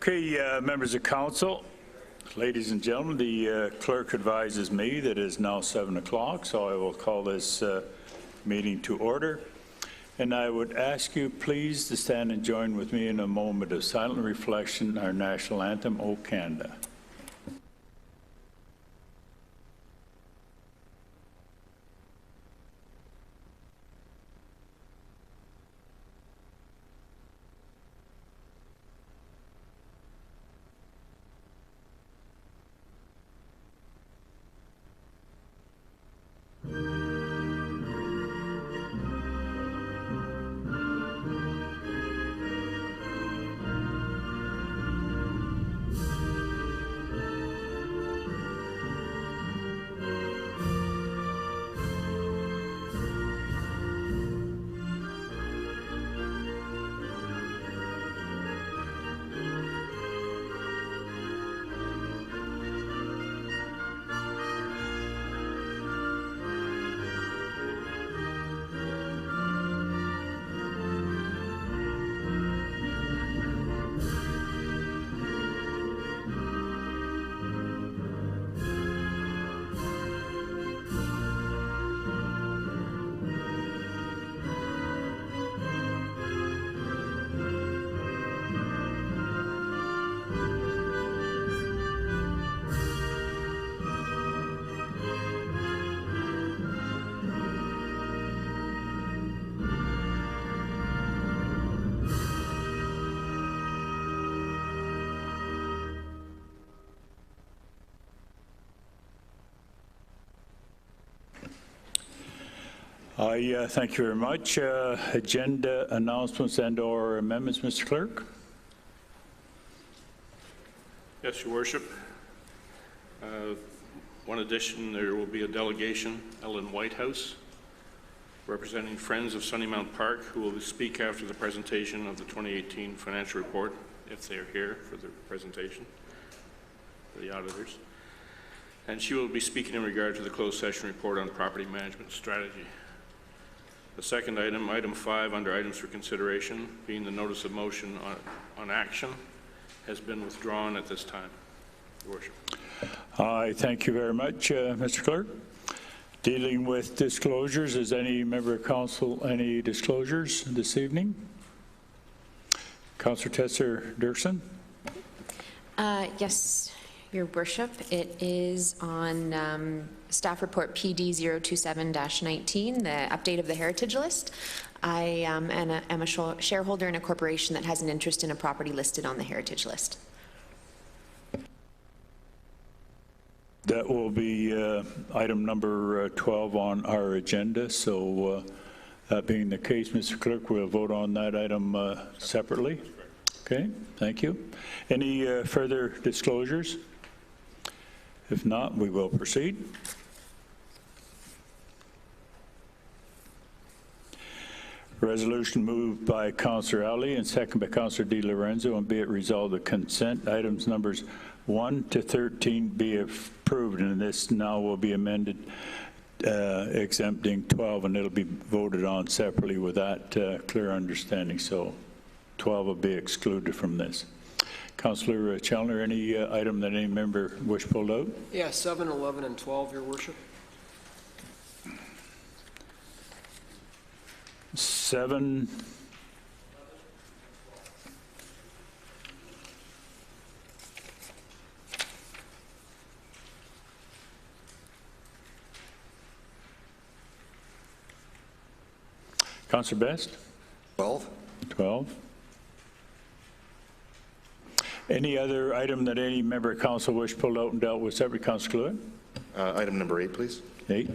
Okay, members of council, ladies and gentlemen, the clerk advises me that it is now 7 o'clock, so I will call this meeting to order. And I would ask you please to stand and join with me in a moment of silent reflection, our national anthem, O Canada. Thank you very much. Agenda announcements and/or amendments, Mr. Clerk. Yes, Your Worship. One addition, there will be a delegation, Ellen Whitehouse, representing Friends of Sunnymount Park, who will speak after the presentation of the 2018 financial report, if they are here for the presentation, for the auditors. And she will be speaking in regard to the closed session report on property management strategy. The second item, item 5, under items for consideration, being the notice of motion on action, has been withdrawn at this time, Your Worship. I thank you very much, Mr. Clerk. Dealing with disclosures, is any member of council any disclosures this evening? Councillor Tesser-Dirksen. Yes, Your Worship. It is on staff report PD 027-19, the update of the heritage list. I am a shareholder in a corporation that has an interest in a property listed on the heritage list. That will be item number 12 on our agenda. So that being the case, Mr. Clerk, we'll vote on that item separately. Okay, thank you. Any further disclosures? If not, we will proceed. Resolution moved by Councillor Ali and second by Councillor Di Lorenzo, and be it resolved that consent items numbers 1 to 13 be approved, and this now will be amended exempting 12, and it'll be voted on separately with that clear understanding. So 12 will be excluded from this. Councillor Challoner, any item that any member wish pulled out? Yeah, 7, 11, and 12, Your Worship. 7. Councillor Best? 12. 12. Any other item that any member of council wish pulled out and dealt with separate? Councillor Cluett? Item number 8, please. 8.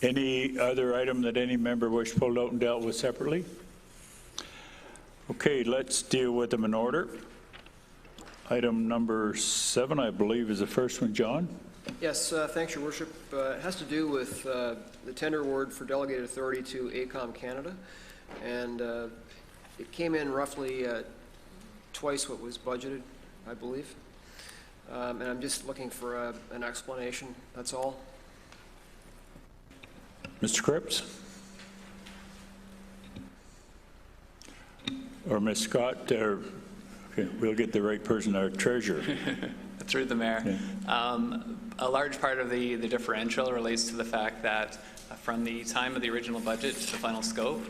Any other item that any member wish pulled out and dealt with separately? Okay, let's deal with them in order. Item number 7, I believe, is the first one. John? Yes, thanks, Your Worship. It has to do with the tender award for delegated authority to AECOM Canada, and it came in roughly twice what was budgeted, I believe. And I'm just looking for an explanation, that's all. Mr. Cripps? Or Ms. Scott? Okay, we'll get the right person, our treasurer. Through the mayor. Yeah. A large part of the differential relates to the fact that from the time of the original budget to the final scope,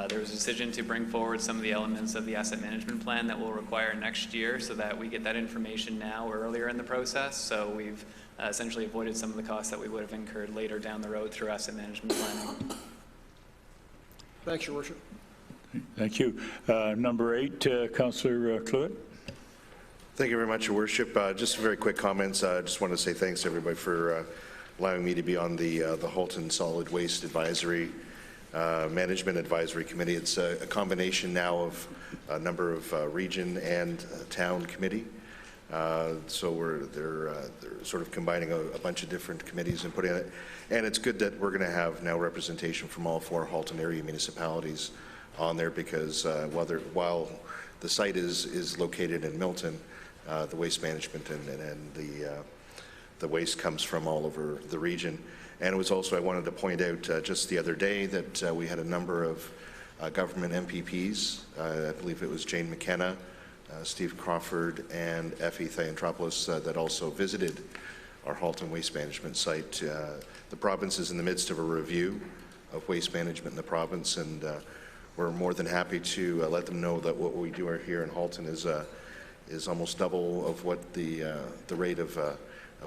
there was a decision to bring forward some of the elements of the asset management plan that we'll require next year so that we get that information now earlier in the process. So we've essentially avoided some of the costs that we would have incurred later down the road through asset management planning. Thanks, Your Worship. Thank you. Number 8, Councillor Cluett. Thank you very much, Your Worship. Just very quick comments. I just want to say thanks to everybody for allowing me to be on the Halton Solid Waste Advisory Management Advisory Committee. It's a combination now of a number of region and town committee. So they're sort of combining a bunch of different committees and putting it. And it's good that we're going to have now representation from all 4 Halton area municipalities on there, because while the site is located in Milton, the waste management and the waste comes from all over the region. And it was also, I wanted to point out just the other day that we had a number of government MPPs. I believe it was Jane McKenna, Steve Crawford, and Effie Theantropoulos that also visited our Halton waste management site. The province is in the midst of a review of waste management in the province, and we're more than happy to let them know that what we do here in Halton is almost double of what the rate of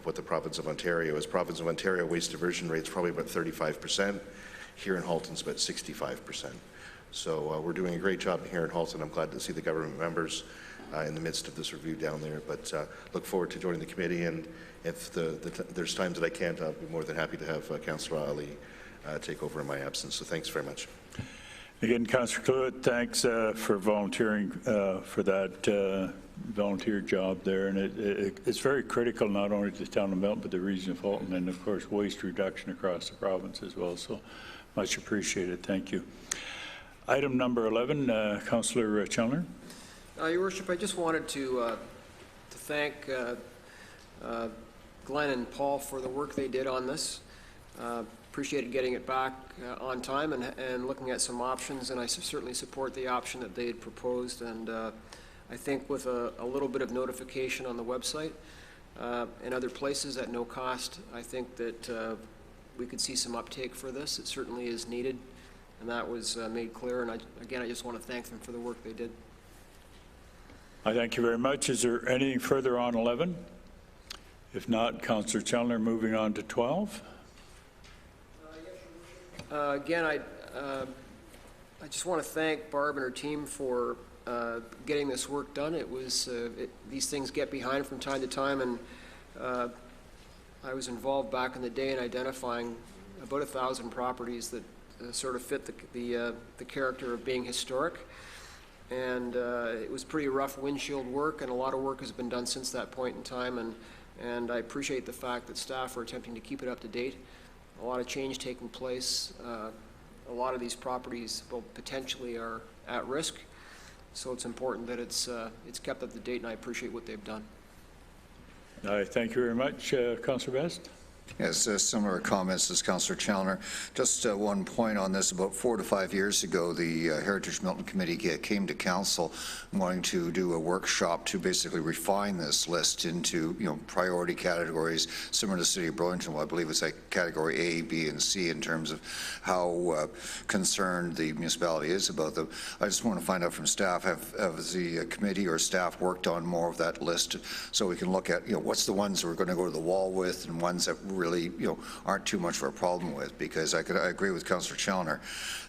what the province of Ontario is. Province of Ontario waste diversion rate is probably about 35%. Here in Halton's about 65%. So we're doing a great job here in Halton. I'm glad to see the government members in the midst of this review down there. But look forward to joining the committee. And if there's times that I can't, I'll be more than happy to have Councillor Ali take over in my absence. So thanks very much. Again, Councillor Cluett, thanks for volunteering for that volunteer job there. And it's very critical not only to the town of Milton, but the region of Halton, and of course waste reduction across the province as well. So much appreciated. Thank you. Item number 11, Councillor Challoner. Your Worship, I just wanted to thank Glenn and Paul for the work they did on this. Appreciated getting it back on time and looking at some options, and I certainly support the option that they had proposed. And I think with a little bit of notification on the website and other places at no cost, I think that we could see some uptake for this. It certainly is needed, and that was made clear. And again, I just want to thank them for the work they did. I thank you very much. Is there anything further on 11? If not, Councillor Challoner, moving on to 12. Again, I just want to thank Barb and her team for getting this work done. It was these things get behind from time to time, and I was involved back in the day in identifying about 1,000 properties that sort of fit the character of being historic. And it was pretty rough windshield work, and a lot of work has been done since that point in time. And I appreciate the fact that staff are attempting to keep it up to date. A lot of change taking place. A lot of these properties potentially are at risk, so it's important that it's kept up to date, and I appreciate what they've done. I thank you very much. Councillor Best. Yes, similar comments as Councillor Challoner. Just one point on this. About 4 to 5 years ago, the Heritage Milton Committee came to Council wanting to do a workshop to basically refine this list into, priority categories similar to the City of Burlington. Well, I believe it's like category A, B, and C in terms of how concerned the municipality is about them. I just want to find out from staff, have the committee or staff worked on more of that list so we can look at, what's the ones we're going to go to the wall with and ones that really, aren't too much of a problem with, because I agree with Councillor Challoner.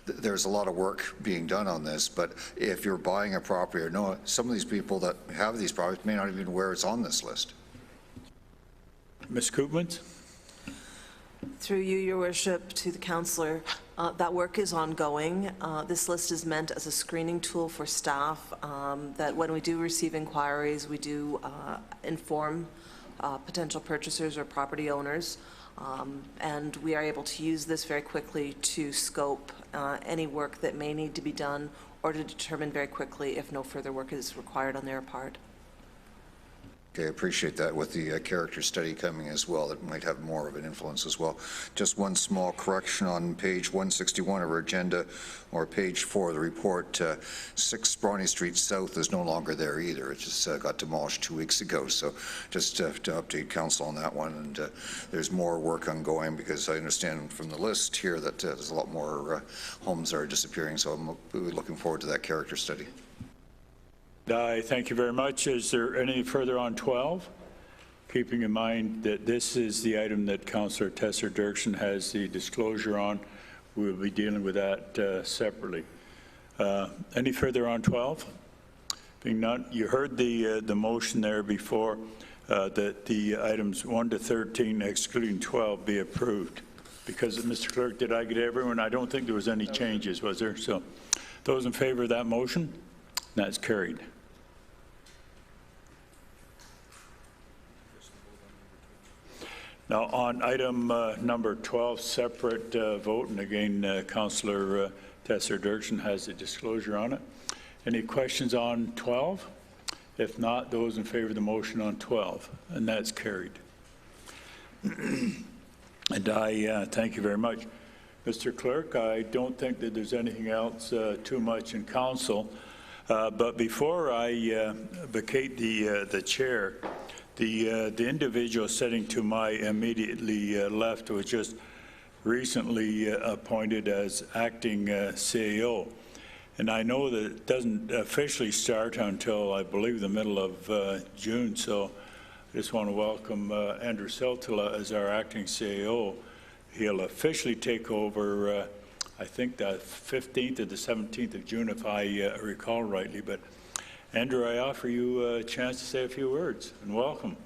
There's a lot of work being done on this, but if you're buying a property or no, some of these people that have these properties may not even know where it's on this list. Ms. Koopmans. Through you, Your Worship, to the councillor, that work is ongoing. This list is meant as a screening tool for staff, that when we do receive inquiries, we do inform potential purchasers or property owners, and we are able to use this very quickly to scope any work that may need to be done, or to determine very quickly if no further work is required on their part. Okay, I appreciate that. With the character study coming as well, it might have more of an influence as well. Just one small correction on page 161 of our agenda, or page 4 of the report. 6 Bronny Street South is no longer there either. It just got demolished 2 weeks ago. So just to update council on that one. And there's more work ongoing, because I understand from the list here that there's a lot more homes that are disappearing. So I'm looking forward to that character study. Thank you very much. Is there any further on 12? Keeping in mind that this is the item that Councillor Tesser-Dirksen has the disclosure on, we will be dealing with that separately. Any further on 12? Being none, you heard the motion there before that the items 1 to 13, excluding 12, be approved. Because, Mr. Clerk, did I get everyone? I don't think there was any changes, was there? So, those in favor of that motion? That's carried. Now, on item number 12, separate vote, and again, Councillor Tesser-Dirksen has a disclosure on it. Any questions on 12? If not, those in favor of the motion on 12, and that's carried. And I thank you very much. Mr. Clerk, I don't think that there's anything else too much in council, but before I vacate the chair, the individual sitting to my immediately left was just recently appointed as acting CAO. And I know that it doesn't officially start until, I believe, the middle of June. So I just want to welcome Andrew Siltala as our acting CAO. He'll officially take over, I think, the 15th or the 17th of June, if I recall rightly. But Andrew, I offer you a chance to say a few words, and welcome.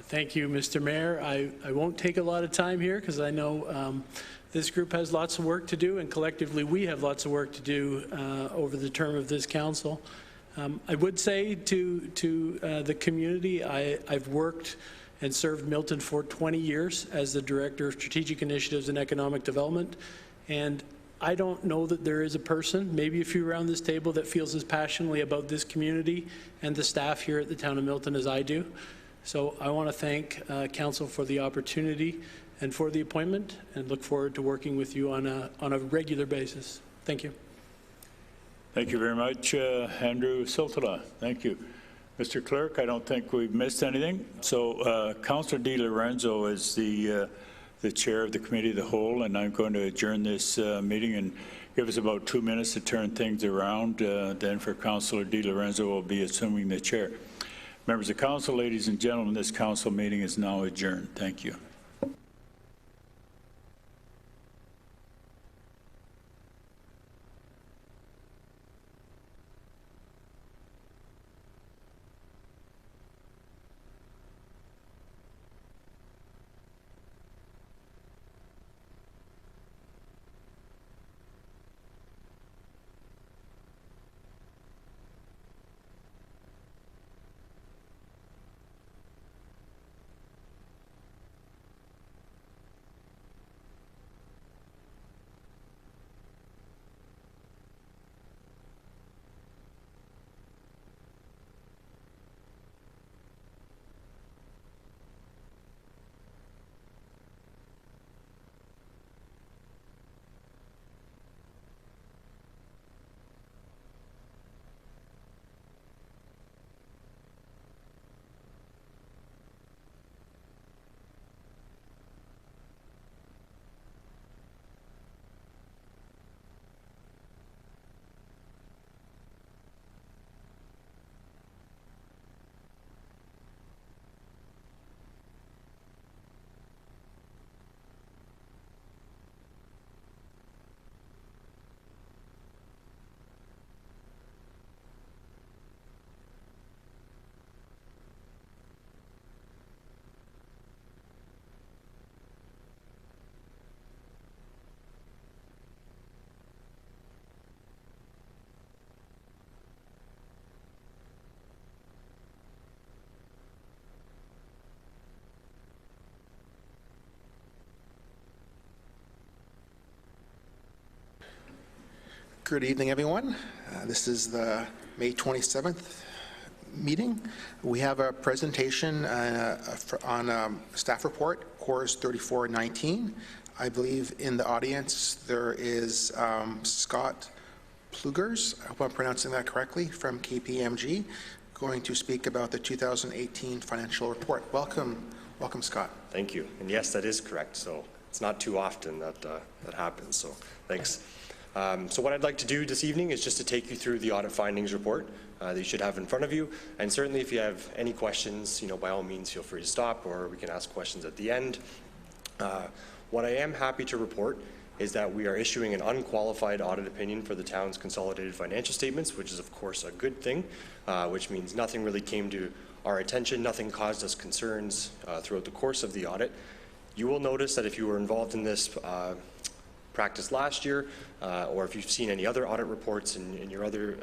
Thank you, Mr. Mayor. I won't take a lot of time here, because I know this group has lots of work to do, and collectively we have lots of work to do over the term of this council. I would say to the community, I've worked and served Milton for 20 years as the Director of Strategic Initiatives and Economic Development, and I don't know that there is a person, maybe a few around this table, that feels as passionately about this community and the staff here at the town of Milton as I do. So I want to thank Council for the opportunity and for the appointment, and look forward to working with you on a regular basis. Thank you. Thank you very much, Andrew Siltala. Thank you. Mr. Clerk, I don't think we've missed anything. So Councillor Di Lorenzo is the chair of the Committee of the Whole, and I'm going to adjourn this meeting and give us about 2 minutes to turn things around. Then for Councillor Di Lorenzo will be assuming the chair. Members of Council, ladies and gentlemen, this Council meeting is now adjourned. Thank you. Good evening, everyone. This is the May 27th meeting. We have a presentation on staff report, Course 3419. I believe in the audience there is Scott Plugers, I hope I'm pronouncing that correctly, from KPMG, going to speak about the 2018 financial report. Welcome, Scott. Thank you. And yes, that is correct. So it's not too often that that happens. So thanks. So what I'd like to do this evening is just to take you through the audit findings report that you should have in front of you. And certainly if you have any questions, by all means, feel free to stop, or we can ask questions at the end. What I am happy to report is that we are issuing an unqualified audit opinion for the town's consolidated financial statements, which is of course a good thing, which means nothing really came to our attention, nothing caused us concerns throughout the course of the audit. You will notice that if you were involved in this practice last year, or if you've seen any other audit reports in your other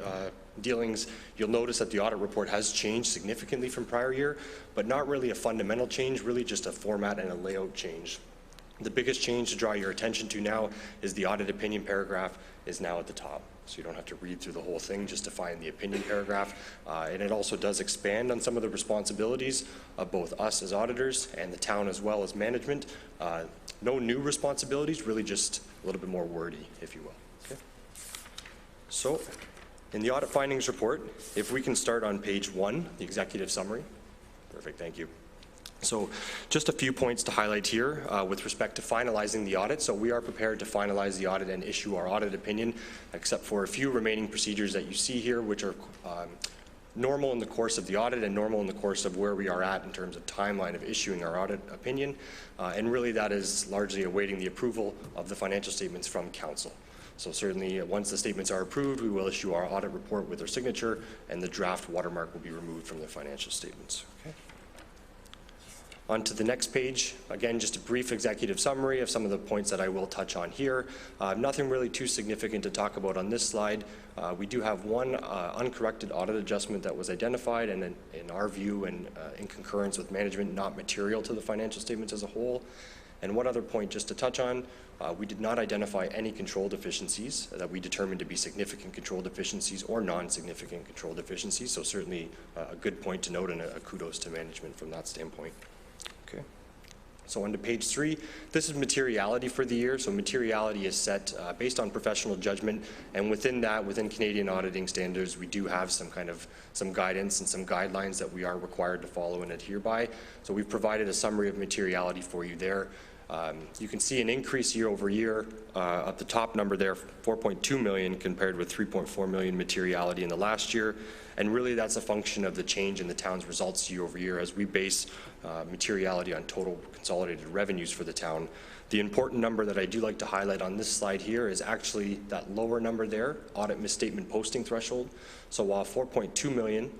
dealings, you'll notice that the audit report has changed significantly from prior year, but not really a fundamental change, really just a format and a layout change. The biggest change to draw your attention to now is the audit opinion paragraph is now at the top. So you don't have to read through the whole thing just to find the opinion paragraph. And it also does expand on some of the responsibilities of both us as auditors and the town as well as management. No new responsibilities, really just a little bit more wordy, if you will. Okay. So in the audit findings report, if we can start on page 1, the executive summary. Perfect, thank you. So just a few points to highlight here with respect to finalizing the audit. So we are prepared to finalize the audit and issue our audit opinion, except for a few remaining procedures that you see here, which are normal in the course of the audit and normal in the course of where we are at in terms of timeline of issuing our audit opinion. And really that is largely awaiting the approval of the financial statements from council. So certainly once the statements are approved, we will issue our audit report with our signature, and the draft watermark will be removed from the financial statements. Okay. On to the next page, again, just a brief executive summary of some of the points that I will touch on here. Nothing really too significant to talk about on this slide. We do have one uncorrected audit adjustment that was identified, and in our view and in concurrence with management, not material to the financial statements as a whole. And one other point just to touch on, we did not identify any control deficiencies that we determined to be significant control deficiencies or non-significant control deficiencies. So certainly a good point to note, and a kudos to management from that standpoint. Okay. So on to page 3, this is materiality for the year. So materiality is set based on professional judgment, and within that, within Canadian auditing standards, we do have some guidance and some guidelines that we are required to follow and adhere by. So we've provided a summary of materiality for you there. You can see an increase year over year at the top number there, 4.2 million compared with 3.4 million materiality in the last year. And really that's a function of the change in the town's results year over year as we base materiality on total consolidated revenues for the town. The important number that I do like to highlight on this slide here is actually that lower number there, audit misstatement posting threshold. So while 4.2 million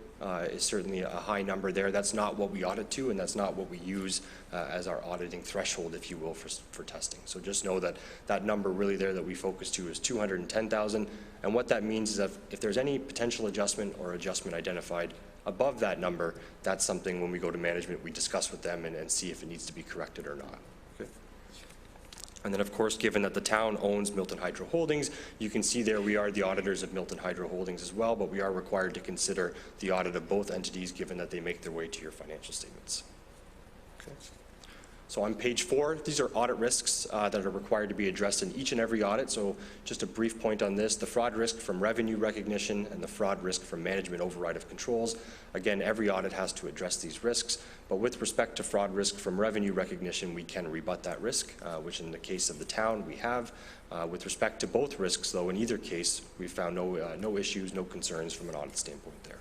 is certainly a high number there, that's not what we audit to, and that's not what we use as our auditing threshold, if you will, for testing. So just know that that number really there that we focus to is 210,000, and what that means is that if there's any potential adjustment or adjustment identified above that number, that's something when we go to management we discuss with them and see if it needs to be corrected or not. Okay. And then of course, given that the town owns Milton Hydro Holdings, you can see there we are the auditors of Milton Hydro Holdings as well, but we are required to consider the audit of both entities given that they make their way to your financial statements. Okay. So on page 4, these are audit risks that are required to be addressed in each and every audit. So just a brief point on this, the fraud risk from revenue recognition and the fraud risk from management override of controls. Again, every audit has to address these risks, but with respect to fraud risk from revenue recognition, we can rebut that risk, which in the case of the town we have. With respect to both risks, though, in either case, we found no issues, no concerns from an audit standpoint there.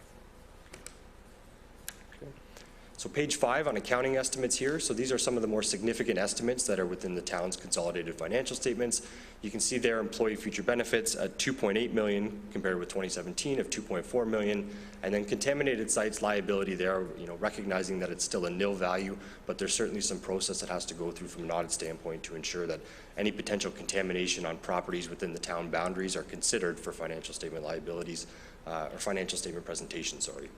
So page 5 on accounting estimates here. So these are some of the more significant estimates that are within the town's consolidated financial statements. You can see there employee future benefits at 2.8 million compared with 2017 of 2.4 million. And then contaminated sites liability there, recognizing that it's still a nil value, but there's certainly some process that has to go through from an audit standpoint to ensure that any potential contamination on properties within the town boundaries are considered for financial statement liabilities, or financial statement presentation, sorry.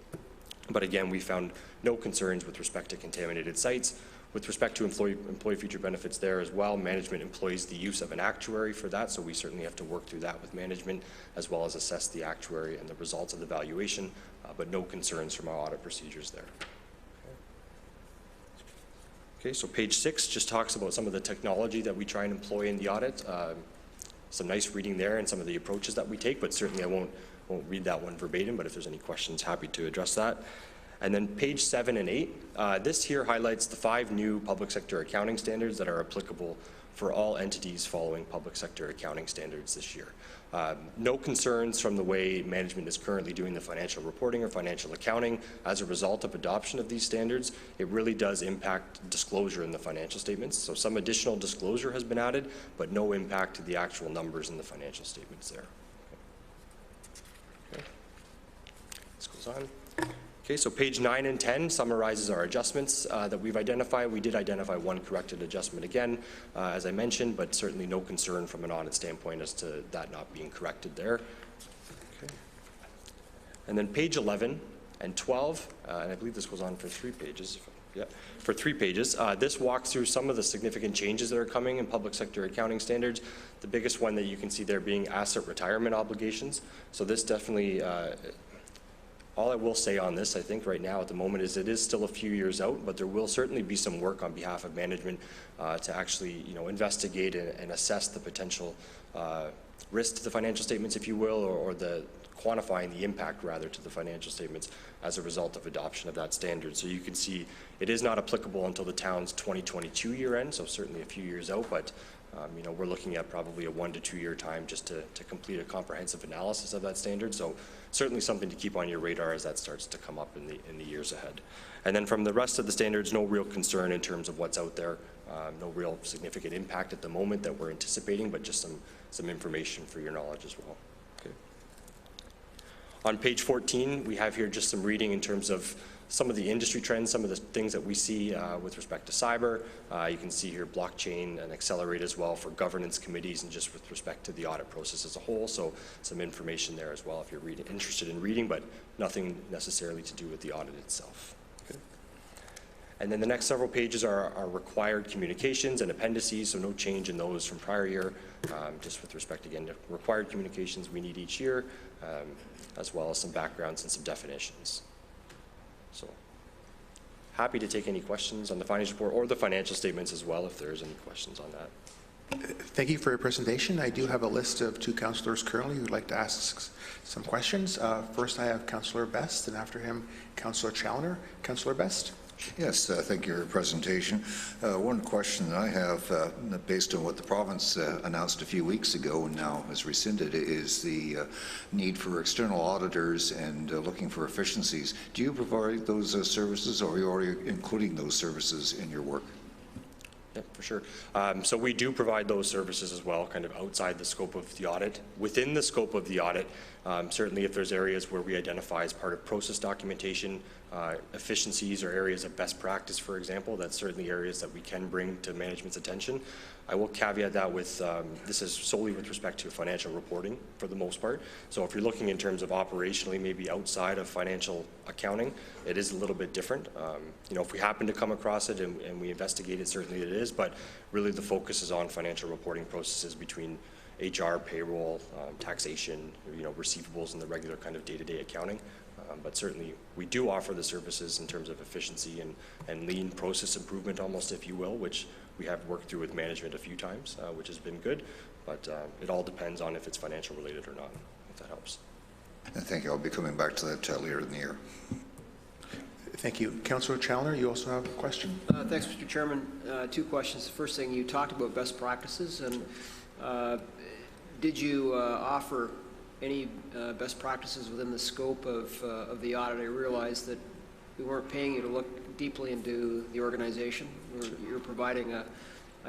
But again, we found no concerns with respect to contaminated sites. With respect to employee future benefits there as well, management employs the use of an actuary for that, so we certainly have to work through that with management as well as assess the actuary and the results of the valuation, but no concerns from our audit procedures there. Okay, so page 6 just talks about some of the technology that we try and employ in the audit. Some nice reading there and some of the approaches that we take, but certainly I won't read that one verbatim, but if there's any questions, happy to address that. And then page 7 and 8, this here highlights the 5 new public sector accounting standards that are applicable for all entities following public sector accounting standards this year. No concerns from the way management is currently doing the financial reporting or financial accounting as a result of adoption of these standards. It really does impact disclosure in the financial statements. So some additional disclosure has been added, but no impact to the actual numbers in the financial statements there. Okay. This goes on. Okay, so page 9 and 10 summarizes our adjustments that we've identified. We did identify one corrected adjustment again, as I mentioned, but certainly no concern from an audit standpoint as to that not being corrected there. Okay. And then page 11 and 12, and I believe this goes on for 3 pages. Yeah, for 3 pages. This walks through some of the significant changes that are coming in public sector accounting standards. The biggest one that you can see there being asset retirement obligations. So this definitely all I will say on this, I think right now at the moment, is it is still a few years out, but there will certainly be some work on behalf of management to actually, investigate and assess the potential risk to the financial statements, if you will, or the quantifying the impact rather to the financial statements as a result of adoption of that standard. So you can see it is not applicable until the town's 2022 year end, so certainly a few years out, but we're looking at probably a 1 to 2 year time just to complete a comprehensive analysis of that standard. So certainly something to keep on your radar as that starts to come up in the years ahead. And then from the rest of the standards, no real concern in terms of what's out there. No real significant impact at the moment that we're anticipating, but just some information for your knowledge as well. Okay. On page 14, we have here just some reading in terms of some of the industry trends, some of the things that we see with respect to cyber. You can see here blockchain and Accelerate as well for governance committees and just with respect to the audit process as a whole. So some information there as well if you're interested in reading, but nothing necessarily to do with the audit itself. Okay. And then the next several pages are required communications and appendices, so no change in those from prior year, just with respect again to required communications we need each year, as well as some backgrounds and some definitions. So happy to take any questions on the financial report or the financial statements as well if there's any questions on that. Thank you for your presentation. I do have a list of 2 councillors currently who would like to ask some questions. First I have Councillor Best, and after him Councillor Challoner. Councillor Best. Yes, thank you for your presentation. One question that I have, based on what the province announced a few weeks ago and now has rescinded, is the need for external auditors and looking for efficiencies. Do you provide those services, or are you already including those services in your work? Yeah, for sure. So we do provide those services as well, kind of outside the scope of the audit. Within the scope of the audit, certainly if there's areas where we identify as part of process documentation, efficiencies or areas of best practice, for example, that's certainly areas that we can bring to management's attention. I will caveat that with, this is solely with respect to financial reporting for the most part. So if you're looking in terms of operationally, maybe outside of financial accounting, it is a little bit different. If we happen to come across it and we investigate it, certainly it is, but really the focus is on financial reporting processes between HR, payroll, taxation, receivables and the regular kind of day-to-day accounting. But certainly we do offer the services in terms of efficiency and lean process improvement almost, if you will, which we have worked through with management a few times, which has been good, but it all depends on if it's financial related or not, if that helps. Thank you. I'll be coming back to that later in the year. Thank you. Councillor Challoner, you also have a question. Thanks, Mr. Chairman. 2 questions. The first thing, you talked about best practices, and did you offer any best practices within the scope of the audit? I realized that we weren't paying you to look deeply into the organization. You're providing I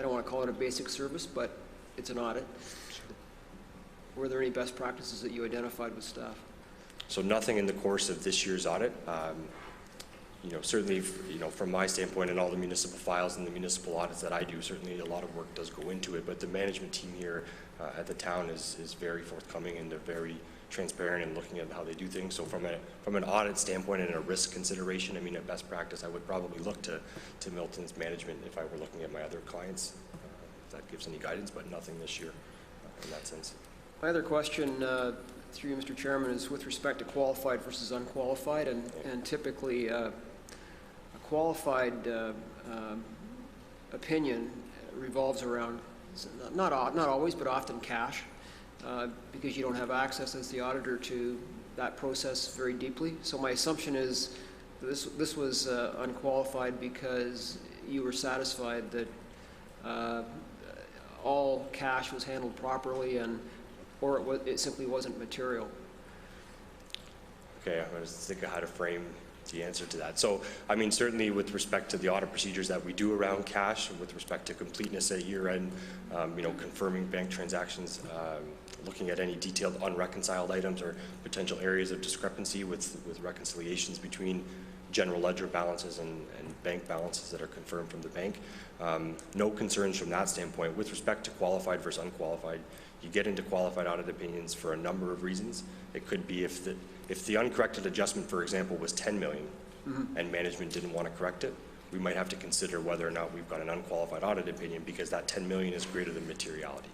don't want to call it a basic service, but it's an audit. Were there any best practices that you identified with staff? So nothing in the course of this year's audit. Certainly, from my standpoint and all the municipal files and the municipal audits that I do, certainly a lot of work does go into it, but the management team here at the town is very forthcoming and they're very transparent in looking at how they do things. So from an audit standpoint and a risk consideration, I mean, at best practice, I would probably look to Milton's management if I were looking at my other clients, if that gives any guidance, but nothing this year in that sense. My other question, through you, Mr. Chairman, is with respect to qualified versus unqualified, and typically a qualified opinion revolves around, not always, but often cash, because you don't have access as the auditor to that process very deeply. So my assumption is this was unqualified because you were satisfied that all cash was handled properly, or it simply wasn't material. Okay, I was thinking how to frame the answer to that. So, I mean, certainly with respect to the audit procedures that we do around cash, with respect to completeness at year-end, you know, confirming bank transactions, looking at any detailed unreconciled items or potential areas of discrepancy with reconciliations between general ledger balances and bank balances that are confirmed from the bank. No concerns from that standpoint. With respect to qualified versus unqualified, you get into qualified audit opinions for a number of reasons. It could be if the uncorrected adjustment, for example, was 10 million and management didn't want to correct it, we might have to consider whether or not we've got an unqualified audit opinion because that 10 million is greater than materiality.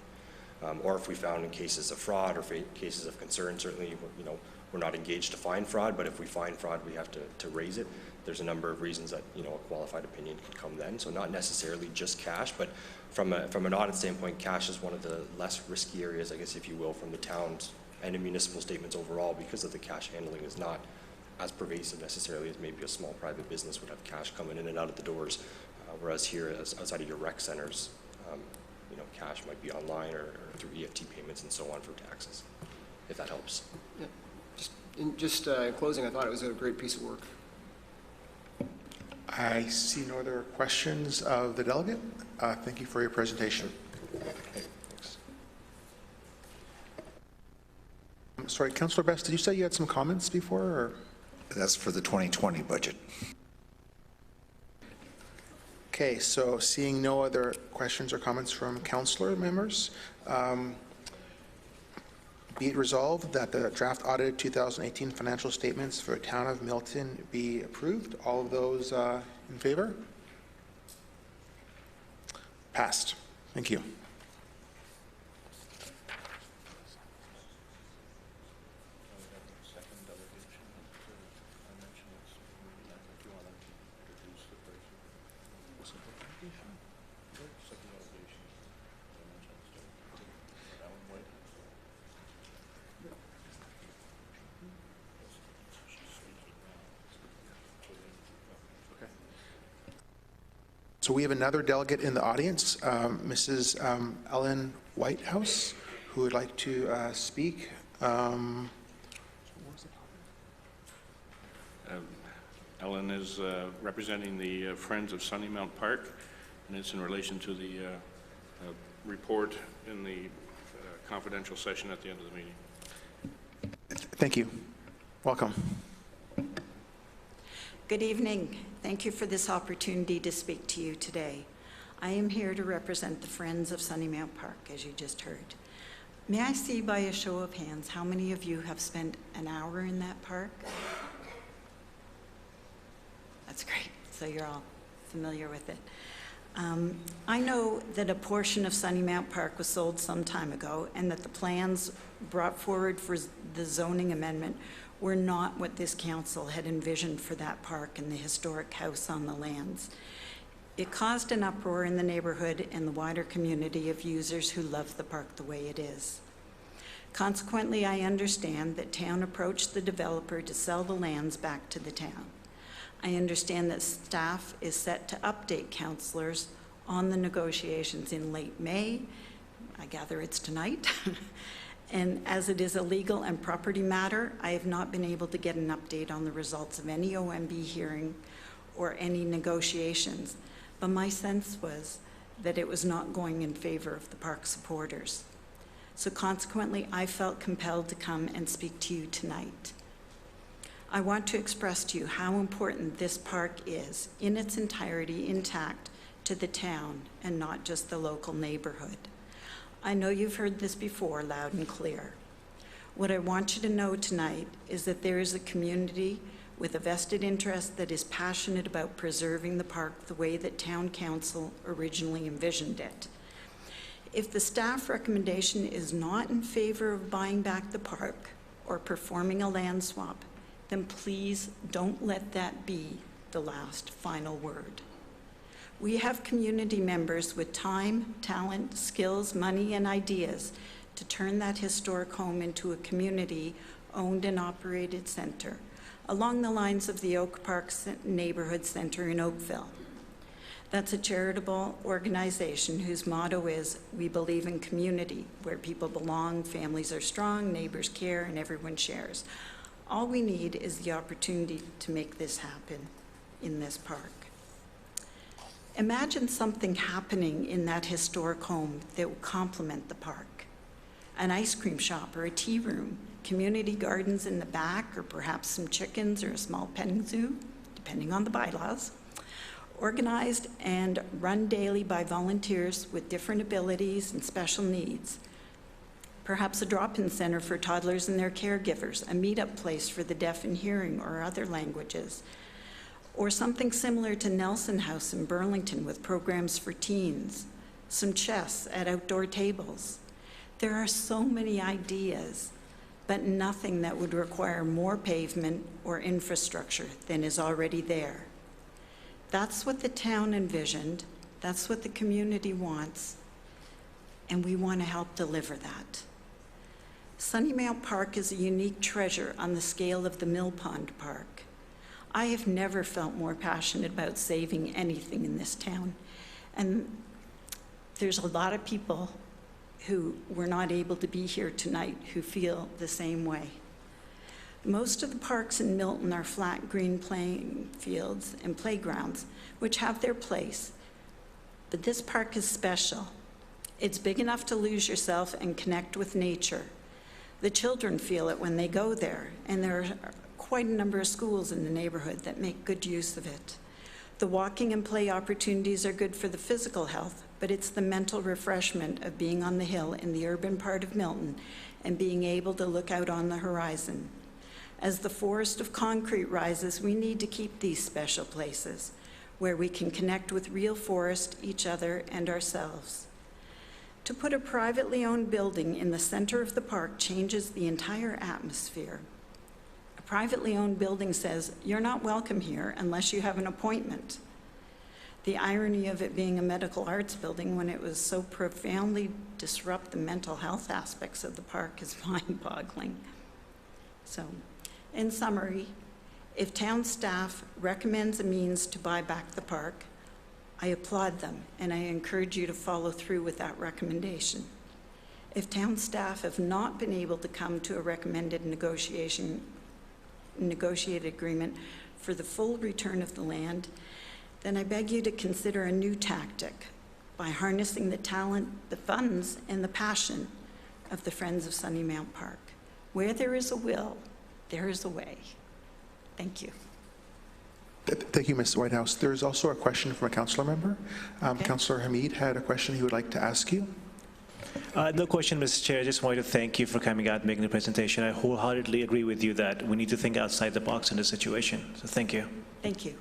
Or if we found in cases of fraud or cases of concern, certainly, you know, we're not engaged to find fraud, but if we find fraud, we have to raise it. There's a number of reasons that, you know, a qualified opinion could come then. So not necessarily just cash, but from an audit standpoint, cash is one of the less risky areas, I guess, if you will, from the town's and in municipal statements overall, because of the cash handling is not as pervasive necessarily as maybe a small private business would have cash coming in and out of the doors, whereas here, outside of your rec centers, you know, cash might be online or through EFT payments and so on for taxes, if that helps. Yeah. Just in closing, I thought it was a great piece of work. I see no other questions of the delegate. Thank you for your presentation. Sorry, Councillor Best, did you say you had some comments before? Or? That's for the 2020 budget. Okay, so seeing no other questions or comments from councillor members, be it resolved that the draft audited 2018 financial statements for the town of Milton be approved. All of those in favor? Passed. Thank you. So we have another delegate in the audience, Mrs. Ellen Whitehouse, who would like to speak. Ellen is representing the Friends of Sunnymount Park, and it's in relation to the report in the confidential session at the end of the meeting. Thank you. Welcome. Good evening. Thank you for this opportunity to speak to you today. I am here to represent the Friends of Sunnymount Park, as you just heard. May I see by a show of hands how many of you have spent an hour in that park? That's great. So you're all familiar with it. I know that a portion of Sunnymount Park was sold some time ago and that the plans brought forward for the zoning amendment were not what this council had envisioned for that park and the historic house on the lands. It caused an uproar in the neighborhood and the wider community of users who love the park the way it is. Consequently, I understand that town approached the developer to sell the lands back to the town. I understand that staff is set to update councillors on the negotiations in late May. I gather it's tonight. And as it is a legal and property matter, I have not been able to get an update on the results of any OMB hearing or any negotiations, but my sense was that it was not going in favor of the park supporters. So consequently, I felt compelled to come and speak to you tonight. I want to express to you how important this park is in its entirety intact to the town and not just the local neighborhood. I know you've heard this before loud and clear. What I want you to know tonight is that there is a community with a vested interest that is passionate about preserving the park the way that Town Council originally envisioned it. If the staff recommendation is not in favor of buying back the park or performing a land swap, then please don't let that be the last final word. We have community members with time, talent, skills, money, and ideas to turn that historic home into a community-owned and operated center, along the lines of the Oak Park Neighborhood Center in Oakville. That's a charitable organization whose motto is, "We believe in community, where people belong, families are strong, neighbors care, and everyone shares." All we need is the opportunity to make this happen in this park. Imagine something happening in that historic home that would complement the park. An ice cream shop or a tea room, community gardens in the back, or perhaps some chickens or a small petting zoo, depending on the bylaws, organized and run daily by volunteers with different abilities and special needs. Perhaps a drop-in center for toddlers and their caregivers, a meetup place for the deaf and hearing or other languages, or something similar to Nelson House in Burlington with programs for teens, some chess at outdoor tables. There are so many ideas, but nothing that would require more pavement or infrastructure than is already there. That's what the town envisioned, that's what the community wants, and we want to help deliver that. Sunnymount Park is a unique treasure on the scale of the Mill Pond Park. I have never felt more passionate about saving anything in this town, and there's a lot of people who were not able to be here tonight who feel the same way. Most of the parks in Milton are flat green playing fields and playgrounds, which have their place, but this park is special. It's big enough to lose yourself and connect with nature. The children feel it when they go there, and there are quite a number of schools in the neighborhood that make good use of it. The walking and play opportunities are good for the physical health, but it's the mental refreshment of being on the hill in the urban part of Milton and being able to look out on the horizon. As the forest of concrete rises, we need to keep these special places where we can connect with real forest, each other, and ourselves. To put a privately owned building in the center of the park changes the entire atmosphere. A privately owned building says, "You're not welcome here unless you have an appointment." The irony of it being a medical arts building when it was so profoundly disrupt the mental health aspects of the park is mind-boggling. So, in summary, if town staff recommends a means to buy back the park, I applaud them and I encourage you to follow through with that recommendation. If town staff have not been able to come to a recommended negotiated agreement for the full return of the land, then I beg you to consider a new tactic by harnessing the talent, the funds, and the passion of the Friends of Sunnymount Park. Where there is a will, there is a way. Thank you. Thank you, Ms. Whitehouse. There is also a question from a councillor member. Okay. Councillor Hamid had a question he would like to ask you. No question, Mr. Chair. I just wanted to thank you for coming out and making the presentation. I wholeheartedly agree with you that we need to think outside the box in this situation. So thank you. Thank you.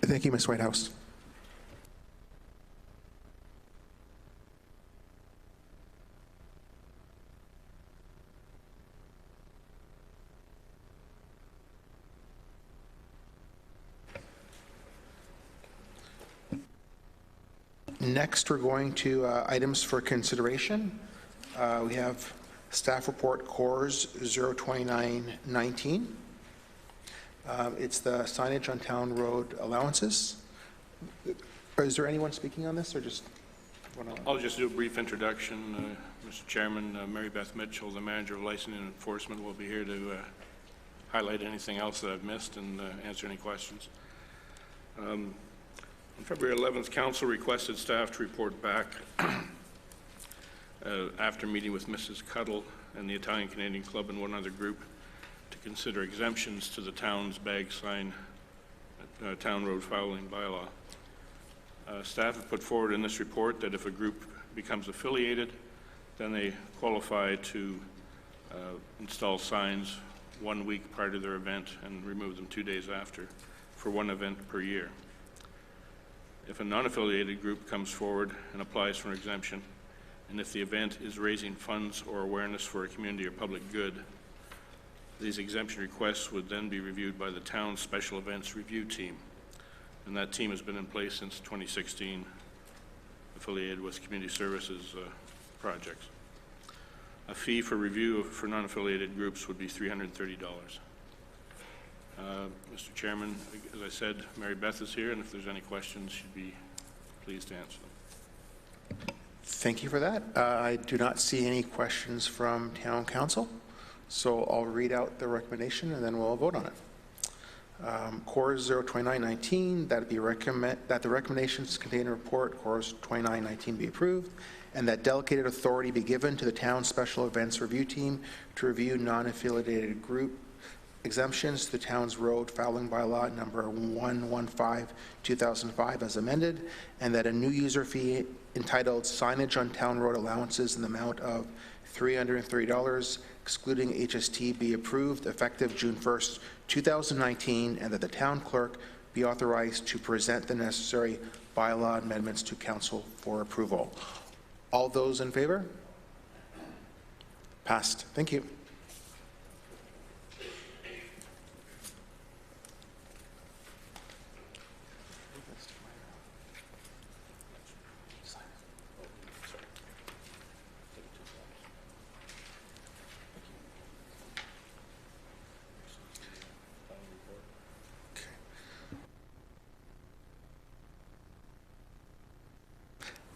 Thank you, Ms. Whitehouse. Next, we're going to items for consideration. We have staff report CORS 02919. It's the signage on town road allowances. Is there anyone speaking on this, or just? I'll just do a brief introduction. Mr. Chairman, Mary Beth Mitchell, the Manager of Licensing and Enforcement, will be here to highlight anything else that I've missed and answer any questions. On February 11th, Council requested staff to report back after meeting with Mrs. Cuddle and the Italian Canadian Club and one other group to consider exemptions to the town's bag sign town road fouling bylaw. Staff have put forward in this report that if a group becomes affiliated, then they qualify to install signs 1 week prior to their event and remove them 2 days after for one event per year. If a non-affiliated group comes forward and applies for an exemption, and if the event is raising funds or awareness for a community or public good, these exemption requests would then be reviewed by the town's special events review team. And that team has been in place since 2016, affiliated with community services projects. A fee for review for non-affiliated groups would be $330. Mr. Chairman, as I said, Mary Beth is here, and if there's any questions, she'd be pleased to answer them. Thank you for that. I do not see any questions from Town Council, so I'll read out the recommendation and then we'll vote on it. CORS 02919, that the recommendations contained in the report CORS 2919 be approved, and that delegated authority be given to the town special events review team to review non-affiliated group exemptions to the town's road fouling bylaw number 115/2005 as amended, and that a new user fee entitled signage on town road allowances in the amount of $330 excluding HST be approved effective June 1st, 2019, and that the town clerk be authorized to present the necessary bylaw amendments to council for approval. All those in favor? Passed. Thank you.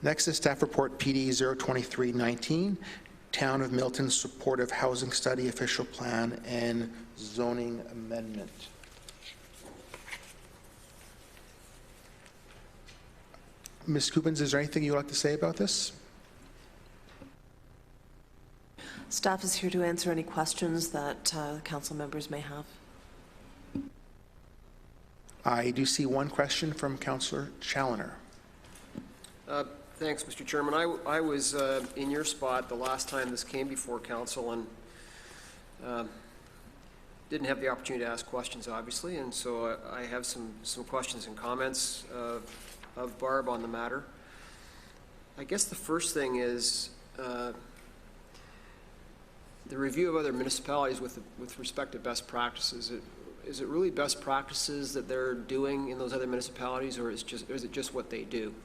Next is staff report PD 02319, Town of Milton Supportive Housing Study Official Plan and Zoning Amendment. Ms. Kubins, is there anything you'd like to say about this? Staff is here to answer any questions that council members may have. I do see one question from Councillor Challoner. Thanks, Mr. Chairman. I was in your spot the last time this came before council and didn't have the opportunity to ask questions, obviously, and so I have some questions and comments of Barb on the matter. I guess the first thing is the review of other municipalities with respect to best practices. Is it really best practices that they're doing in those other municipalities, or is it just what they do?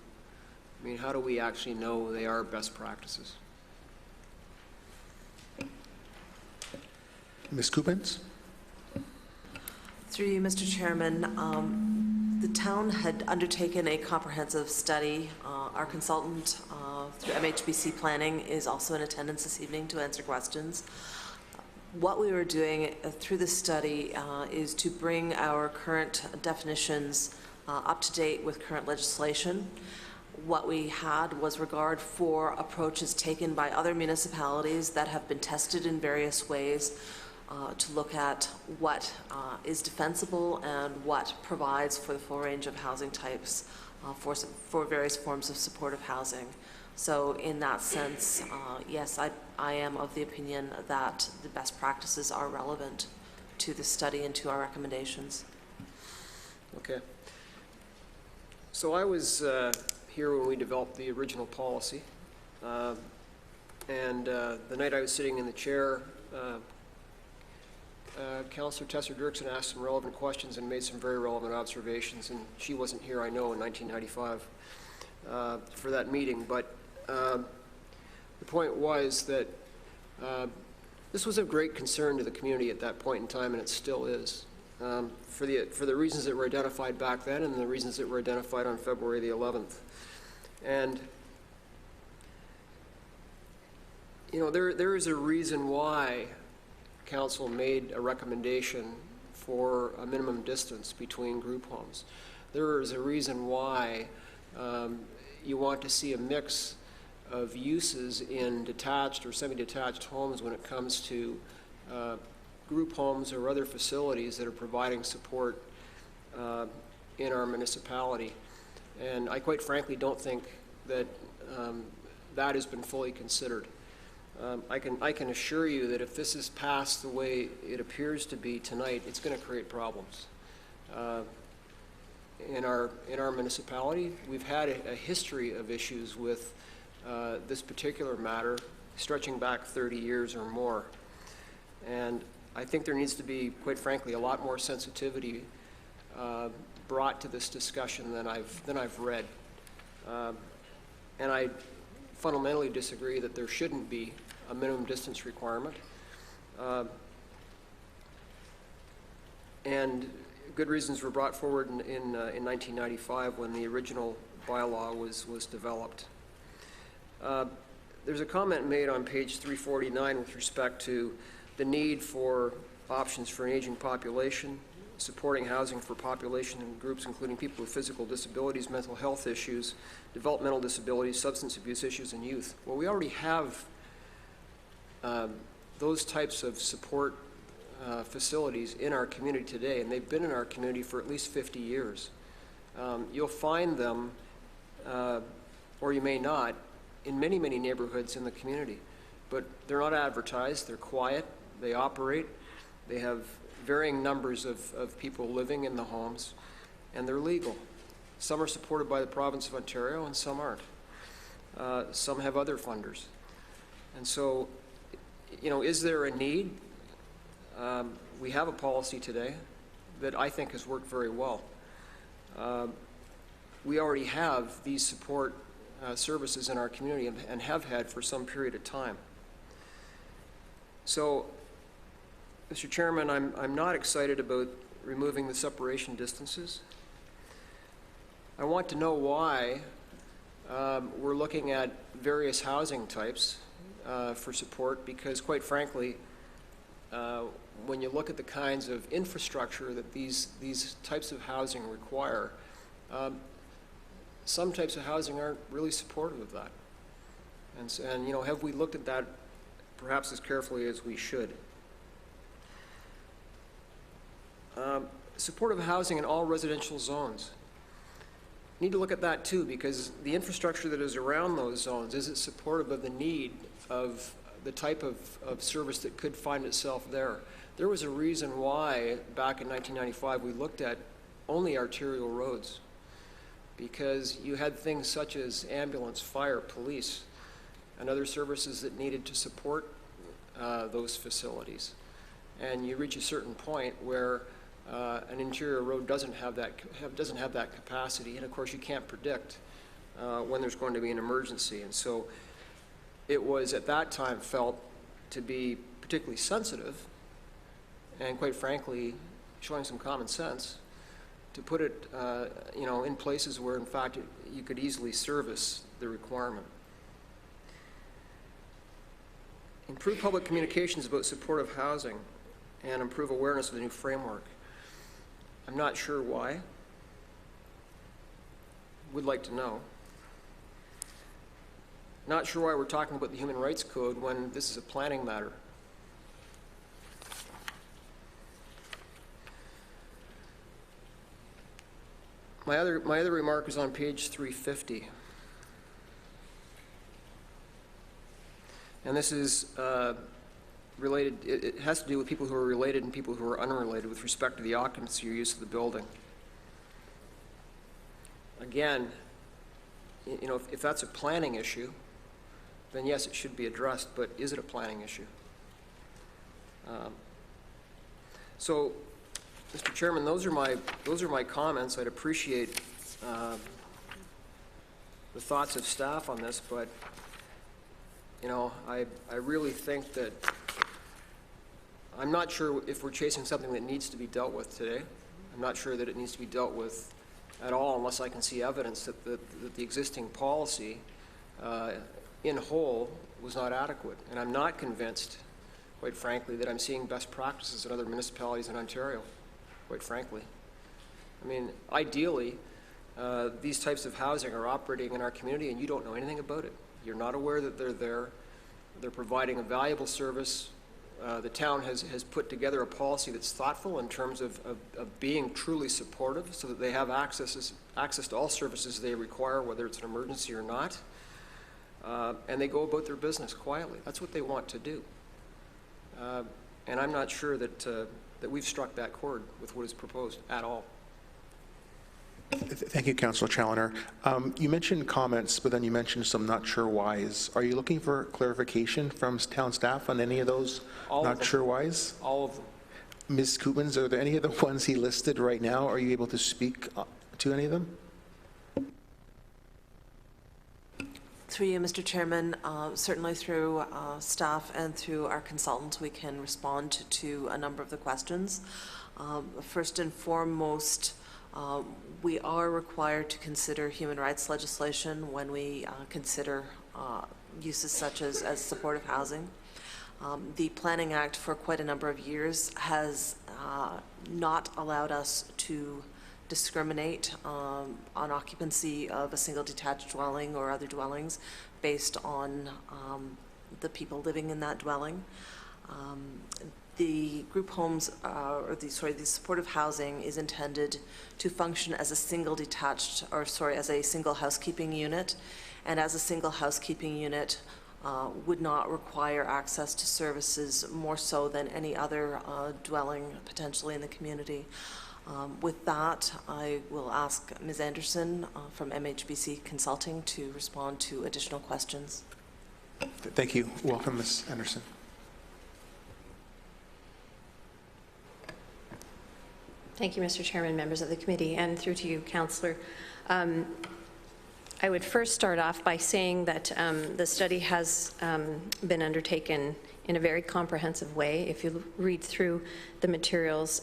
I mean, how do we actually know they are best practices? Ms. Kubins? Through you, Mr. Chairman, the town had undertaken a comprehensive study. Our consultant through MHBC Planning is also in attendance this evening to answer questions. What we were doing through this study is to bring our current definitions up to date with current legislation. What we had was regard for approaches taken by other municipalities that have been tested in various ways to look at what is defensible and what provides for the full range of housing types for various forms of supportive housing. So in that sense, yes, I am of the opinion that the best practices are relevant to the study and to our recommendations. Okay. So I was here when we developed the original policy, and the night I was sitting in the chair, Councillor Tesser-Dirksen asked some relevant questions and made some very relevant observations, and she wasn't here, I know, in 1995 for that meeting, but the point was that this was of great concern to the community at that point in time, and it still is, for the reasons that were identified back then and the reasons that were identified on February the 11th. And you know, there is a reason why council made a recommendation for a minimum distance between group homes. There is a reason why you want to see a mix of uses in detached or semi-detached homes when it comes to group homes or other facilities that are providing support in our municipality. And I quite frankly don't think that that has been fully considered. I can assure you that if this is passed the way it appears to be tonight, it's going to create problems. In our municipality, we've had a history of issues with this particular matter stretching back 30 years or more. And I think there needs to be, quite frankly, a lot more sensitivity brought to this discussion than I've read. And I fundamentally disagree that there shouldn't be a minimum distance requirement. And good reasons were brought forward in 1995 when the original bylaw was developed. There's a comment made on page 349 with respect to the need for options for an aging population, supporting housing for population and groups including people with physical disabilities, mental health issues, developmental disabilities, substance abuse issues, and youth. Well, we already have those types of support facilities in our community today, and they've been in our community for at least 50 years. You'll find them, or you may not, in many, many neighborhoods in the community. But they're not advertised, they're quiet, they operate, they have varying numbers of people living in the homes, and they're legal. Some are supported by the province of Ontario and some aren't. Some have other funders. And so, you know, is there a need? We have a policy today that I think has worked very well. We already have these support services in our community and have had for some period of time. So, Mr. Chairman, I'm not excited about removing the separation distances. I want to know why we're looking at various housing types for support, because quite frankly, when you look at the kinds of infrastructure that these types of housing require, some types of housing aren't really supportive of that. And you know, have we looked at that perhaps as carefully as we should? Supportive housing in all residential zones. Need to look at that too, because the infrastructure that is around those zones, is it supportive of the need of the type of service that could find itself there? There was a reason why back in 1995 we looked at only arterial roads, because you had things such as ambulance, fire, police, and other services that needed to support those facilities. And you reach a certain point where an interior road doesn't have that capacity, and of course you can't predict when there's going to be an emergency. And so it was at that time felt to be particularly sensitive, and quite frankly, showing some common sense, to put it, you know, in places where in fact you could easily service the requirement. Improve public communications about supportive housing and improve awareness of the new framework. I'm not sure why. Would like to know. Not sure why we're talking about the Human Rights Code when this is a planning matter. My other remark is on page 350. And this is related, it has to do with people who are related and people who are unrelated with respect to the occupancy or use of the building. Again, you know, if that's a planning issue, then yes, it should be addressed, but is it a planning issue? So, Mr. Chairman, those are my comments. I'd appreciate the thoughts of staff on this, but you know, I really think that I'm not sure if we're chasing something that needs to be dealt with today. I'm not sure that it needs to be dealt with at all unless I can see evidence that the existing policy in whole was not adequate. And I'm not convinced, quite frankly, that I'm seeing best practices in other municipalities in Ontario, quite frankly. I mean, ideally, these types of housing are operating in our community and you don't know anything about it. You're not aware that they're there. They're providing a valuable service. The town has put together a policy that's thoughtful in terms of being truly supportive so that they have access to all services they require, whether it's an emergency or not. and they go about their business quietly. That's what they want to do. And I'm not sure that, that we've struck that chord with what is proposed at all. Thank you, Councillor Challoner. You mentioned comments, but then you mentioned some not sure whys. Are you looking for clarification from town staff on any of those not sure whys? All of them. Ms. Coopmans, are there any of the ones he listed right now? Are you able to speak to any of them? Through you, Mr. Chairman, certainly through staff and through our consultants, we can respond to a number of the questions. First and foremost, we are required to consider human rights legislation when we consider uses such as supportive housing. The Planning Act for quite a number of years has not allowed us to discriminate on occupancy of a single detached dwelling or other dwellings based on the people living in that dwelling. The group homes, the supportive housing is intended to function as a single detached, as a single housekeeping unit, and as a single housekeeping unit would not require access to services more so than any other dwelling potentially in the community. With that, I will ask Ms. Anderson from MHBC Consulting to respond to additional questions. Thank you. Welcome, Ms. Anderson. Thank you, Mr. Chairman, members of the committee, and through to you, Councillor. I would first start off by saying that the study has been undertaken in a very comprehensive way. If you read through the materials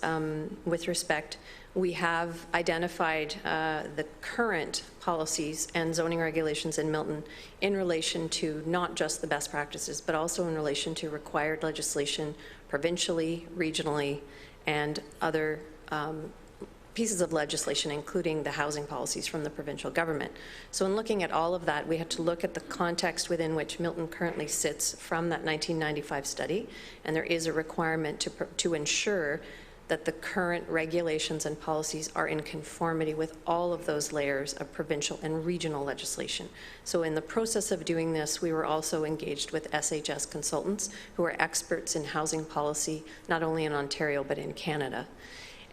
with respect, we have identified the current policies and zoning regulations in Milton in relation to not just the best practices, but also in relation to required legislation provincially, regionally, and other pieces of legislation, including the housing policies from the provincial government. So in looking at all of that, we had to look at the context within which Milton currently sits from that 1995 study, and there is a requirement to ensure that the current regulations and policies are in conformity with all of those layers of provincial and regional legislation. So in the process of doing this, we were also engaged with SHS consultants who are experts in housing policy, not only in Ontario, but in Canada.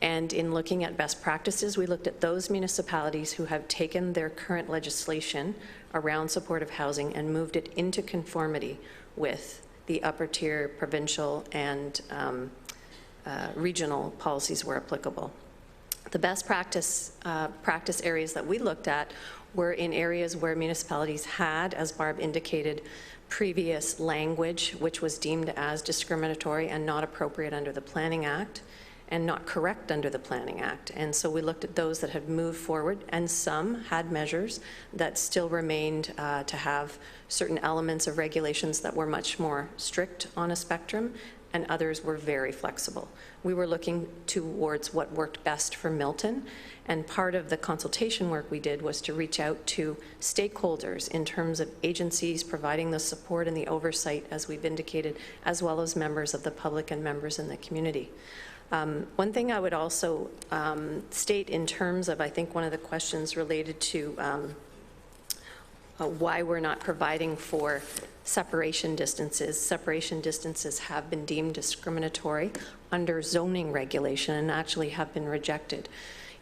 And in looking at best practices, we looked at those municipalities who have taken their current legislation around supportive housing and moved it into conformity with the upper tier provincial and regional policies where applicable. The best practice areas that we looked at were in areas where municipalities had, as Barb indicated, previous language which was deemed as discriminatory and not appropriate under the Planning Act, and not correct under the Planning Act. And so we looked at those that had moved forward, and some had measures that still remained to have certain elements of regulations that were much more strict on a spectrum, and others were very flexible. We were looking towards what worked best for Milton, and part of the consultation work we did was to reach out to stakeholders in terms of agencies providing the support and the oversight, as we've indicated, as well as members of the public and members in the community. One thing I would also state in terms of, I think one of the questions related to why we're not providing for separation distances. Separation distances have been deemed discriminatory under zoning regulation and actually have been rejected.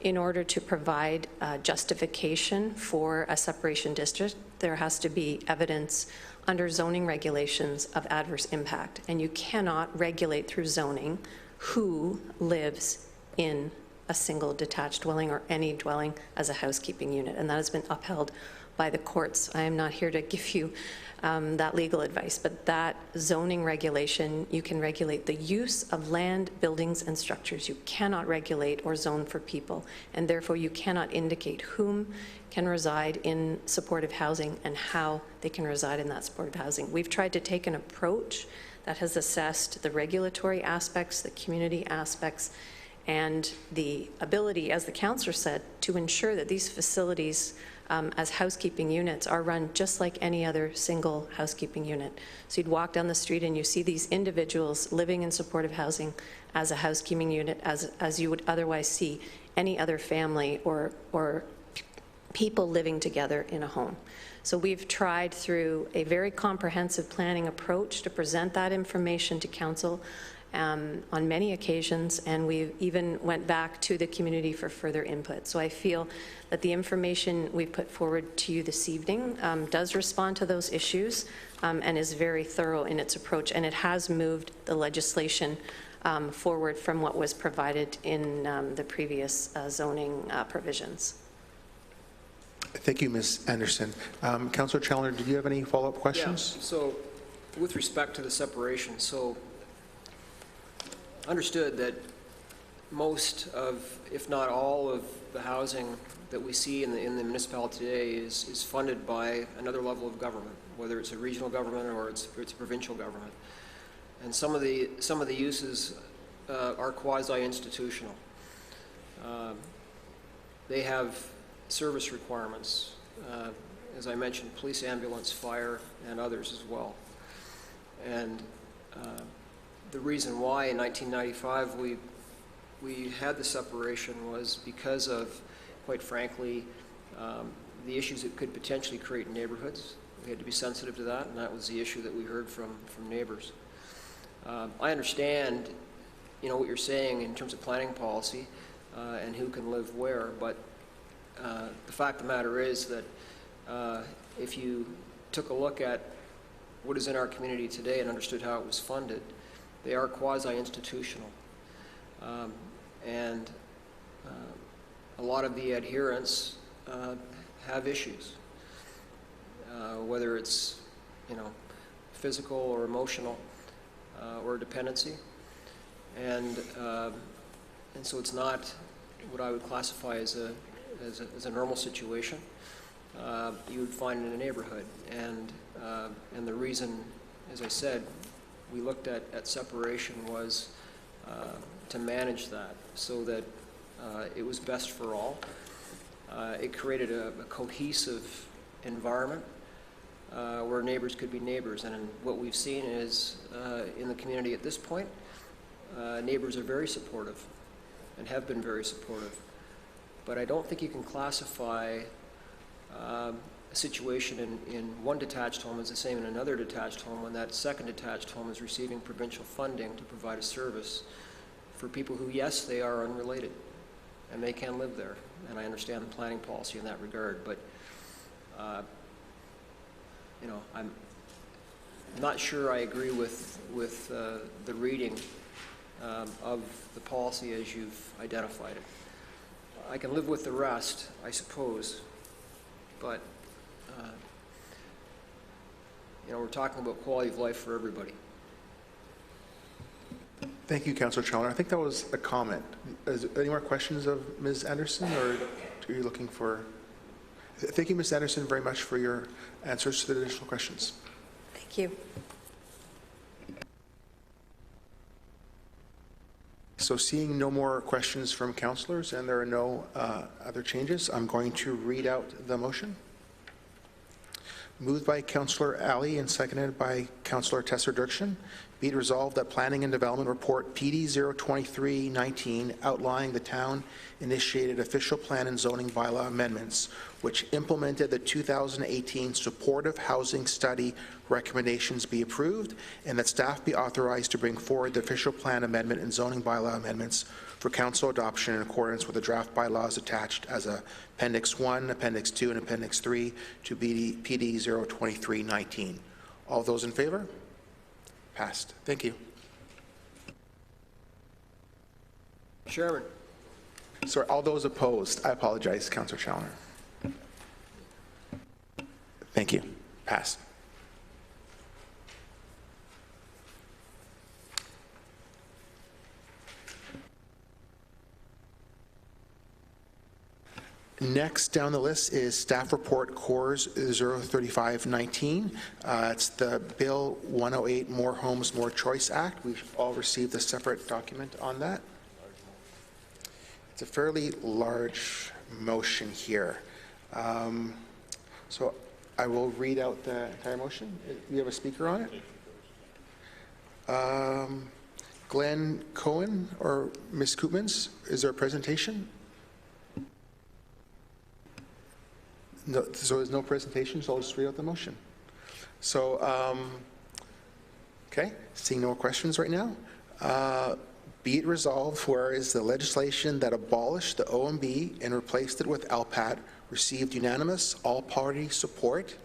In order to provide justification for a separation district, there has to be evidence under zoning regulations of adverse impact, and you cannot regulate through zoning who lives in a single detached dwelling or any dwelling as a housekeeping unit, and that has been upheld by the courts. I am not here to give you that legal advice, but that zoning regulation, you can regulate the use of land, buildings, and structures. You cannot regulate or zone for people, and therefore you cannot indicate whom can reside in supportive housing and how they can reside in that supportive housing. We've tried to take an approach that has assessed the regulatory aspects, the community aspects, and the ability, as the councillor said, to ensure that these facilities as housekeeping units are run just like any other single housekeeping unit. So you'd walk down the street and you see these individuals living in supportive housing as a housekeeping unit, as you would otherwise see any other family or people living together in a home. So we've tried through a very comprehensive planning approach to present that information to council on many occasions, and we even went back to the community for further input. So I feel that the information we put forward to you this evening does respond to those issues and is very thorough in its approach, and it has moved the legislation forward from what was provided in the previous zoning provisions. Thank you, Ms. Anderson. Councillor Challoner, did you have any follow-up questions? Yeah, so with respect to the separation, so understood that most of, if not all of the housing that we see in the municipality today is funded by another level of government, whether it's a regional government or it's a provincial government. And some of the uses are quasi-institutional. They have service requirements, as I mentioned, police, ambulance, fire, and others as well. And the reason why in 1995 we had the separation was because of, quite frankly, the issues it could potentially create in neighborhoods. We had to be sensitive to that, and that was the issue that we heard from neighbors. I understand, you know, what you're saying in terms of planning policy and who can live where, but the fact of the matter is that if you took a look at what is in our community today and understood how it was funded, they are quasi-institutional. And a lot of the adherents have issues, whether it's, you know, physical or emotional or dependency. And so it's not what I would classify as a normal situation you would find in a neighborhood. And the reason, as I said, we looked at separation was to manage that so that it was best for all. It created a cohesive environment where neighbors could be neighbors. And what we've seen is in the community at this point, neighbors are very supportive and have been very supportive. But I don't think you can classify a situation in one detached home as the same in another detached home when that second detached home is receiving provincial funding to provide a service for people who, yes, they are unrelated and they can live there. And I understand the planning policy in that regard, but you know, I'm not sure I agree with the reading of the policy as you've identified it. I can live with the rest, I suppose, but you know, we're talking about quality of life for everybody. Thank you, Councillor Challoner. I think that was a comment. Is there any more questions of Ms. Anderson, or are you looking for? Thank you, Ms. Anderson, very much for your answers to the additional questions. Thank you. So seeing no more questions from councillors and there are no other changes, I'm going to read out the motion. Moved by Councillor Ali and seconded by Councillor Tesser-Dirksen. Be it resolved that Planning and Development Report PD 023-19 outlining the town-initiated official plan and zoning bylaw amendments which implemented the 2018 supportive housing study recommendations be approved, and that staff be authorized to bring forward the official plan amendment and zoning bylaw amendments for council adoption in accordance with the draft bylaws attached as Appendix 1, Appendix 2, and Appendix 3 to PD 023-19. All those in favor? Passed. Thank you. Chairman. Sorry, all those opposed. I apologize, Councillor Challoner. Thank you. Passed. Next down the list is Staff Report CORS 03519. It's the Bill 108 More Homes, More Choice Act. We've all received a separate document on that. It's a fairly large motion here. So I will read out the entire motion. Do you have a speaker on it? Glenn Cohen or Ms. Koopmans, is there a presentation? No, so there's no presentation, so I'll just read out the motion. So, okay, seeing no questions right now. Be it resolved, whereas the legislation that abolished the OMB and replaced it with LPAT received unanimous all-party support,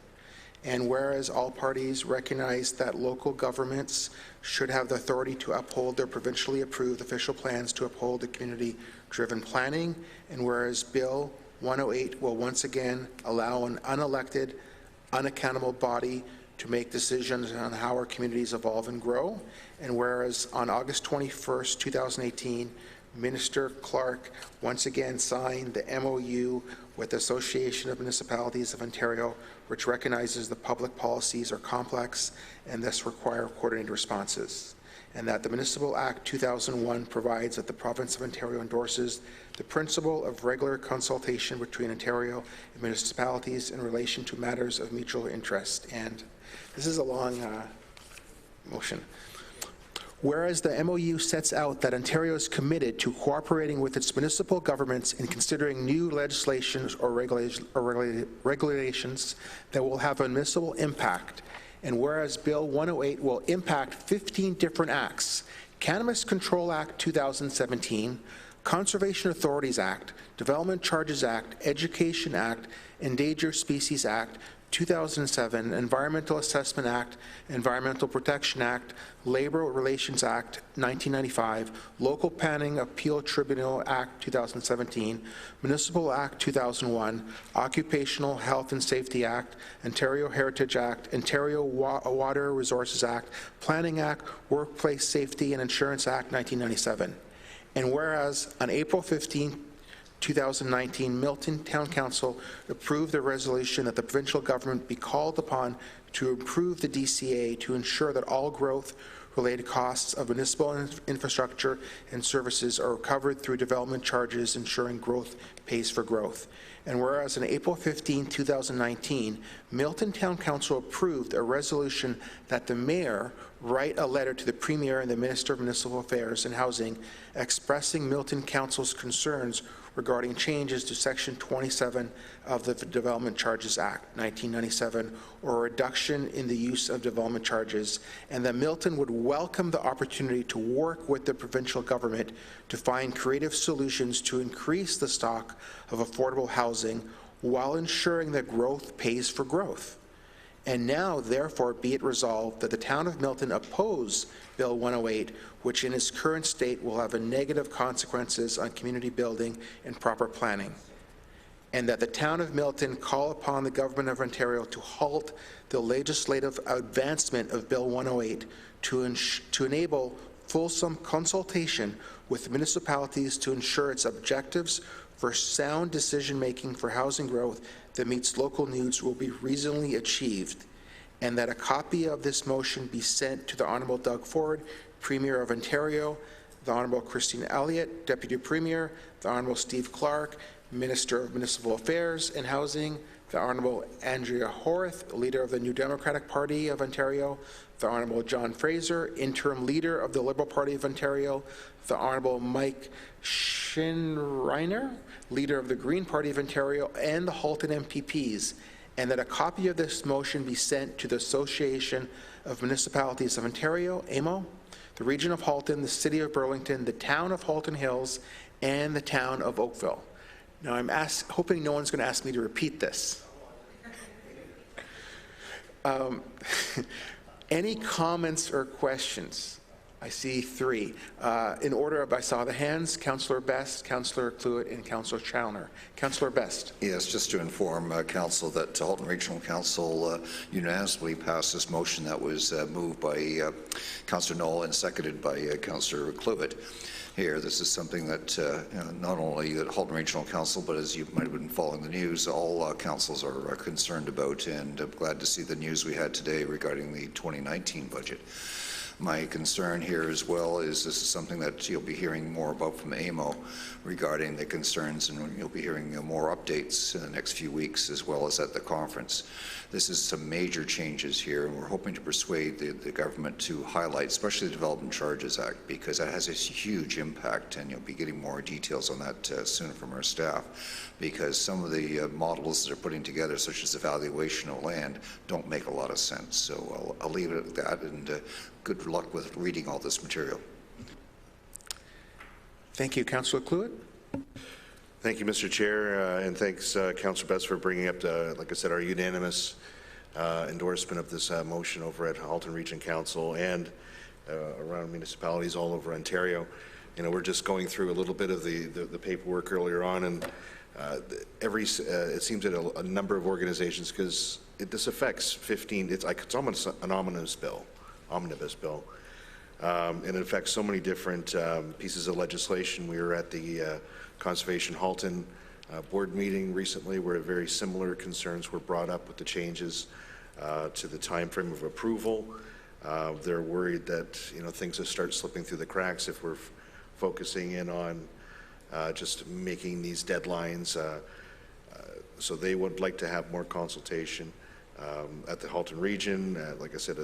and whereas all parties recognize that local governments should have the authority to uphold their provincially approved official plans to uphold the community-driven planning, and whereas Bill 108 will once again allow an unelected, unaccountable body to make decisions on how our communities evolve and grow, and whereas on August 21st, 2018, Minister Clark once again signed the MOU with the Association of Municipalities of Ontario, which recognizes the public policies are complex and thus require coordinated responses, and that the Municipal Act 2001 provides that the Province of Ontario endorses the principle of regular consultation between Ontario and municipalities in relation to matters of mutual interest. And this is a long motion. Whereas the MOU sets out that Ontario is committed to cooperating with its municipal governments in considering new legislations or regulations that will have a municipal impact, and whereas Bill 108 will impact 15 different acts: Cannabis Control Act 2017, Conservation Authorities Act, Development Charges Act, Education Act, Endangered Species Act 2007, Environmental Assessment Act, Environmental Protection Act, Labor Relations Act 1995, Local Planning Appeal Tribunal Act 2017, Municipal Act 2001, Occupational Health and Safety Act, Ontario Heritage Act, Ontario Water Resources Act, Planning Act, Workplace Safety and Insurance Act 1997. And whereas on April 15, 2019, Milton Town Council approved a resolution that the provincial government be called upon to improve the DCA to ensure that all growth-related costs of municipal infrastructure and services are covered through development charges, ensuring growth pays for growth. And whereas on April 15, 2019, Milton Town Council approved a resolution that the Mayor write a letter to the Premier and the Minister of Municipal Affairs and Housing expressing Milton Council's concerns regarding changes to Section 27 of the Development Charges Act 1997, or a reduction in the use of development charges, and that Milton would welcome the opportunity to work with the provincial government to find creative solutions to increase the stock of affordable housing while ensuring that growth pays for growth. And now, therefore, be it resolved that the Town of Milton oppose Bill 108, which in its current state will have a negative consequences on community building and proper planning, and that the Town of Milton call upon the Government of Ontario to halt the legislative advancement of Bill 108 to enable fulsome consultation with municipalities to ensure its objectives for sound decision-making for housing growth that meets local needs will be reasonably achieved, and that a copy of this motion be sent to the Honourable Doug Ford, Premier of Ontario, the Honourable Christine Elliott, Deputy Premier, the Honourable Steve Clark, Minister of Municipal Affairs and Housing, the Honourable Andrea Horwath, Leader of the New Democratic Party of Ontario, the Honourable John Fraser, Interim Leader of the Liberal Party of Ontario, the Honourable Mike Schinreiner, Leader of the Green Party of Ontario, and the Halton MPPs, and that a copy of this motion be sent to the Association of Municipalities of Ontario, AMO, the Region of Halton, the City of Burlington, the Town of Halton Hills, and the Town of Oakville. Now, I'm hoping no one's going to ask me to repeat this. Any comments or questions? I see three. In order of I saw the hands, Councillor Best, Councillor Cluett, and Councillor Challoner. Councillor Best. Yes, just to inform Council that Halton Regional Council unanimously passed this motion that was moved by Councillor Knoll and seconded by Councillor Cluett. Here, this is something that not only at Halton Regional Council, but as you might have been following the news, all councils are concerned about, and I'm glad to see the news we had today regarding the 2019 budget. My concern here as well is this is something that you'll be hearing more about from AMO regarding the concerns, and you'll be hearing more updates in the next few weeks as well as at the conference. This is some major changes here, and we're hoping to persuade the government to highlight, especially the Development Charges Act, because that has a huge impact, and you'll be getting more details on that soon from our staff, because some of the models they're putting together, such as evaluation of land, don't make a lot of sense. So I'll leave it at that, and good luck with reading all this material. Thank you. Councillor Cluett. Thank you, Mr. Chair, and thanks, Councillor Best, for bringing up, like I said, our unanimous endorsement of this motion over at Halton Region Council and around municipalities all over Ontario. You know, we're just going through a little bit of the paperwork earlier on, and it seems that a number of organizations, because this affects 15. It's almost an omnibus bill, and it affects so many different pieces of legislation. We were at the Conservation Halton board meeting recently, where very similar concerns were brought up with the changes to the time frame of approval. They're worried that things will start slipping through the cracks if we're focusing in on just making these deadlines. So they would like to have more consultation at the Halton region. Like I said,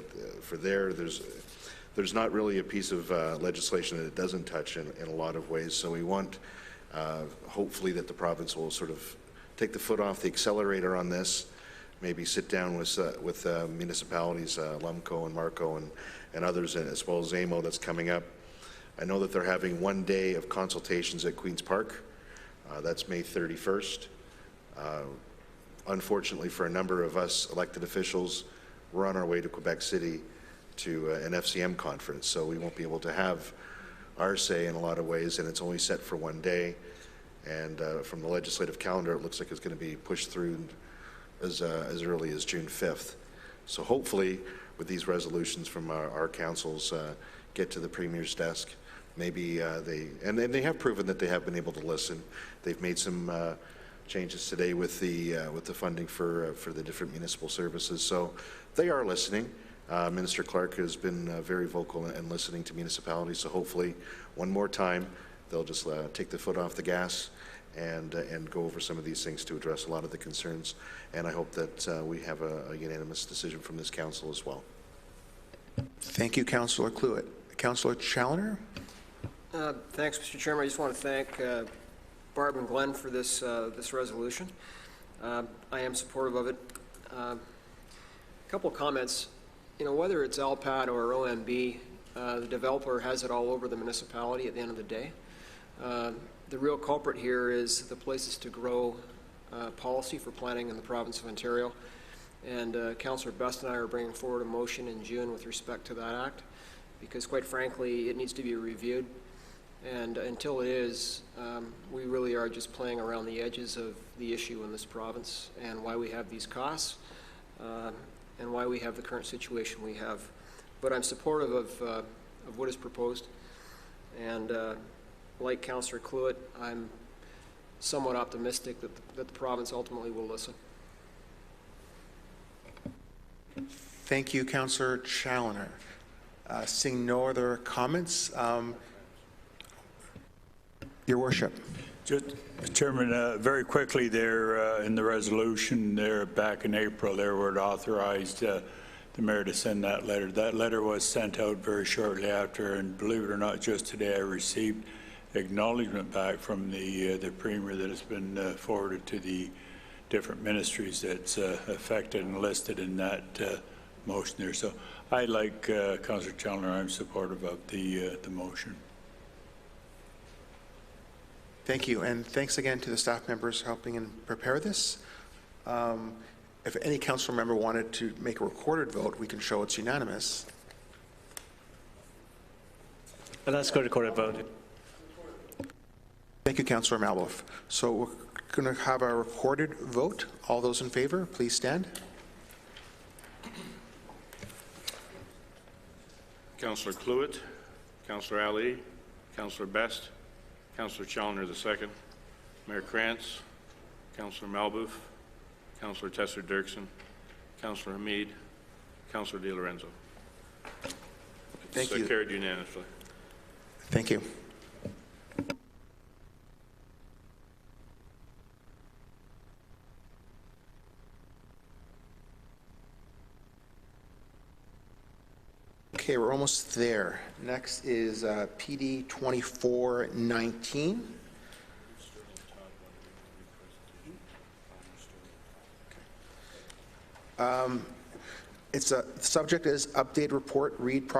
there's not really a piece of legislation that it doesn't touch in a lot of ways. So we want, hopefully, that the province will sort of take the foot off the accelerator on this, maybe sit down with municipalities, Lumco and Marco and others, and as well as AMO that's coming up. I know that they're having 1 day of consultations at Queen's Park. That's May 31st. Unfortunately, for a number of us elected officials, we're on our way to Quebec City to an FCM conference, so we won't be able to have our say in a lot of ways, and it's only set for 1 day. And from the legislative calendar, it looks like it's going to be pushed through as early as June 5th. So hopefully, with these resolutions from our councils, get to the Premier's desk. Maybe they have proven that they have been able to listen. They've made some changes today with the funding for the different municipal services. So they are listening. Minister Clark has been very vocal in listening to municipalities. So hopefully, one more time, they'll just take the foot off the gas and go over some of these things to address a lot of the concerns. And I hope that we have a unanimous decision from this council as well. Thank you, Councillor Cluett. Councillor Challoner. Thanks, Mr. Chairman. I just want to thank Barb and Glenn for this resolution. I am supportive of it. A couple of comments. Whether it's LPAT or OMB, the developer has it all over the municipality at the end of the day. The real culprit here is the Places to Grow policy for planning in the province of Ontario. And Councillor Best and I are bringing forward a motion in June with respect to that act, because quite frankly, it needs to be reviewed. And until it is, we really are just playing around the edges of the issue in this province and why we have these costs and why we have the current situation we have. But I'm supportive of what is proposed. And like Councillor Cluett, I'm somewhat optimistic that the province ultimately will listen. Thank you, Councillor Challoner. Seeing no other comments, Your Worship. Just, Chairman, very quickly there in the resolution there back in April, there were authorized the mayor to send that letter. That letter was sent out very shortly after, and believe it or not, just today I received acknowledgement back from the Premier that has been forwarded to the different ministries that's affected and listed in that motion there. So I, like Councillor Challoner, I'm supportive of the motion. Thank you, and thanks again to the staff members helping and prepare this. If any council member wanted to make a recorded vote, we can show it's unanimous. And let's go recorded vote. Thank you, Councillor Malbouf. So we're going to have a recorded vote. All those in favor, please stand. Councillor Cluett, Councillor Ali, Councillor Best, Councillor Challoner II, Mayor Krantz, Councillor Malbouf, Councillor Tesser-Dirksen, Councillor Hamid, Councillor Di Lorenzo. Thank It's you. carried unanimously. Thank you. Okay, we're almost there. Next is PD 2419. The subject is update report, Reed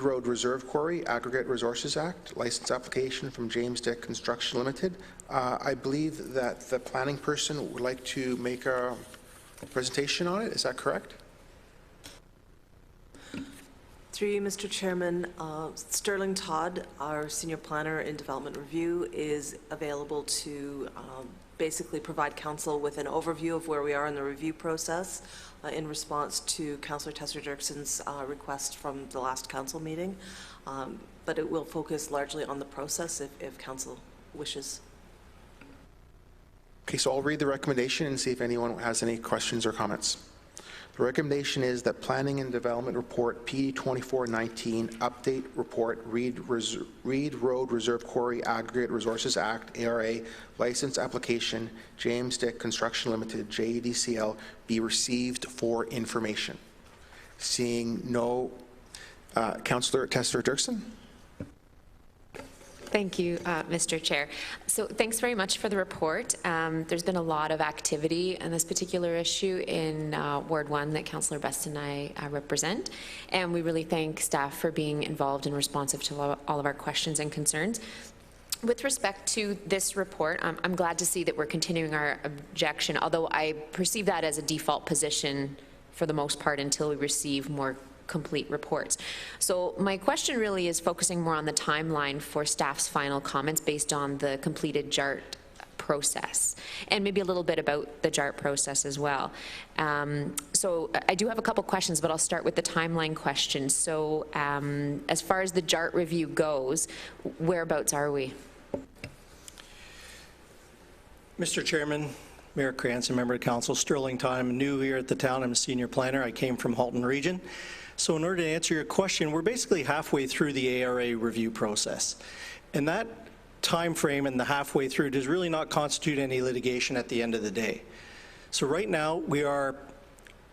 Road Reserve Quarry, Aggregate Resources Act, license application from James Dick Construction Limited. I believe that the planning person would like to make a presentation on it. Is that correct? Through you, Mr. Chairman, Sterling Todd, our Senior Planner in Development Review, is available to basically provide council with an overview of where we are in the review process in response to Councillor Tesser-Dirkson's request from the last council meeting. But it will focus largely on the process if council wishes. Okay, so I'll read the recommendation and see if anyone has any questions or comments. The recommendation is that Planning and Development Report PD 2419 Update Report Reed Road Reserve Quarry Aggregate Resources Act ARA License Application James Dick Construction Limited JDCL be received for information. Seeing no, Councillor Tesser-Dirkson. Thank you, Mr. Chair. So thanks very much for the report. There's been a lot of activity on this particular issue in Ward 1 that Councillor Best and I represent, and we really thank staff for being involved and responsive to all of our questions and concerns. With respect to this report, I'm glad to see that we're continuing our objection, although I perceive that as a default position for the most part until we receive more complete reports. So my question really is focusing more on the timeline for staff's final comments based on the completed JART process, and maybe a little bit about the JART process as well. So I do have a couple questions, but I'll start with the timeline question. So as far as the JART review goes, whereabouts are we? Mr. Chairman, Mayor Cranston, Member of Council, Sterling Todd. I'm new here at the town. I'm a senior planner. I came from Halton Region. So in order to answer your question, we're basically halfway through the ARA review process. And that time frame and the halfway through does really not constitute any litigation at the end of the day. So right now, we are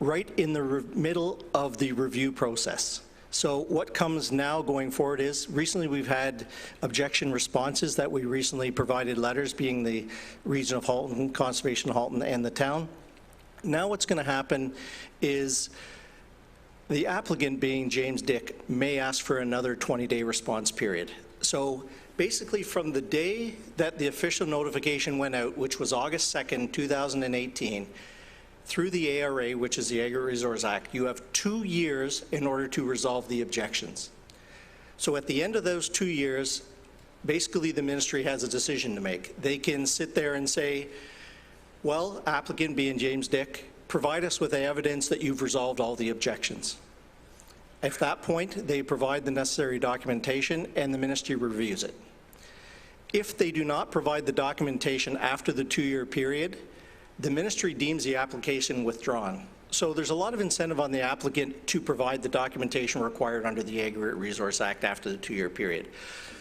right in the middle of the review process. So what comes now going forward is, recently we've had objection responses that we recently provided letters, being the Region of Halton, Conservation of Halton, and the town. Now what's going to happen is the applicant, being James Dick, may ask for another 20-day response period. So basically from the day that the official notification went out, which was August 2nd, 2018, through the ARA, which is the Aggregate Resource Act, you have 2 years in order to resolve the objections. So at the end of those 2 years, basically the ministry has a decision to make. They can sit there and say, well, applicant being James Dick, provide us with the evidence that you've resolved all the objections. At that point, they provide the necessary documentation and the ministry reviews it. If they do not provide the documentation after the 2-year period, the ministry deems the application withdrawn. So there's a lot of incentive on the applicant to provide the documentation required under the Aggregate Resource Act after the 2-year period.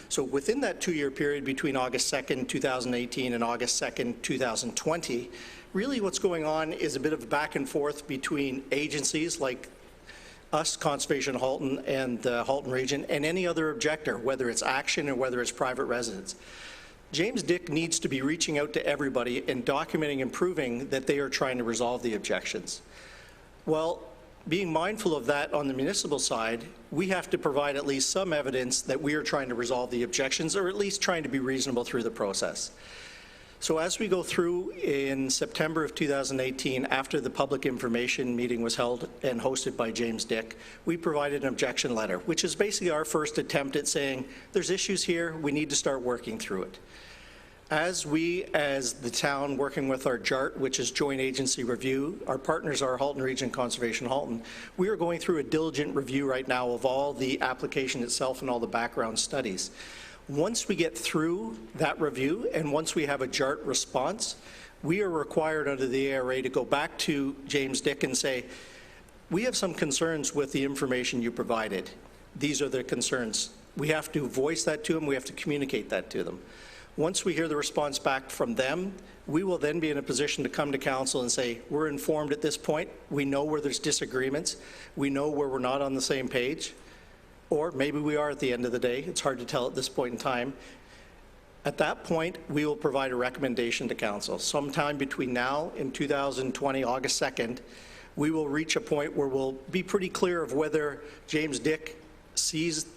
So within that 2-year period between August 2nd, 2018 and August 2nd, 2020, really what's going on is a bit of back and forth between agencies like us, Conservation of Halton and the Halton Region, and any other objector, whether it's Action or whether it's private residents. James Dick needs to be reaching out to everybody and documenting and proving that they are trying to resolve the objections. Well, being mindful of that on the municipal side, we have to provide at least some evidence that we are trying to resolve the objections, or at least trying to be reasonable through the process. So as we go through in September of 2018, after the public information meeting was held and hosted by James Dick, we provided an objection letter, which is basically our first attempt at saying, there's issues here, we need to start working through it. As we, as the town, working with our JART, which is Joint Agency Review, our partners are Halton Region Conservation Halton, we are going through a diligent review right now of all the application itself and all the background studies. Once we get through that review and once we have a JART response, we are required under the ARA to go back to James Dick and say, we have some concerns with the information you provided. These are the concerns. We have to voice that to them. We have to communicate that to them. Once we hear the response back from them, we will then be in a position to come to council and say, we're informed at this point. We know where there's disagreements. We know where we're not on the same page. Or maybe we are at the end of the day. It's hard to tell at this point in time. At that point, we will provide a recommendation to council. Sometime between now and 2020, August 2nd, we will reach a point where we'll be pretty clear of whether James Dick sees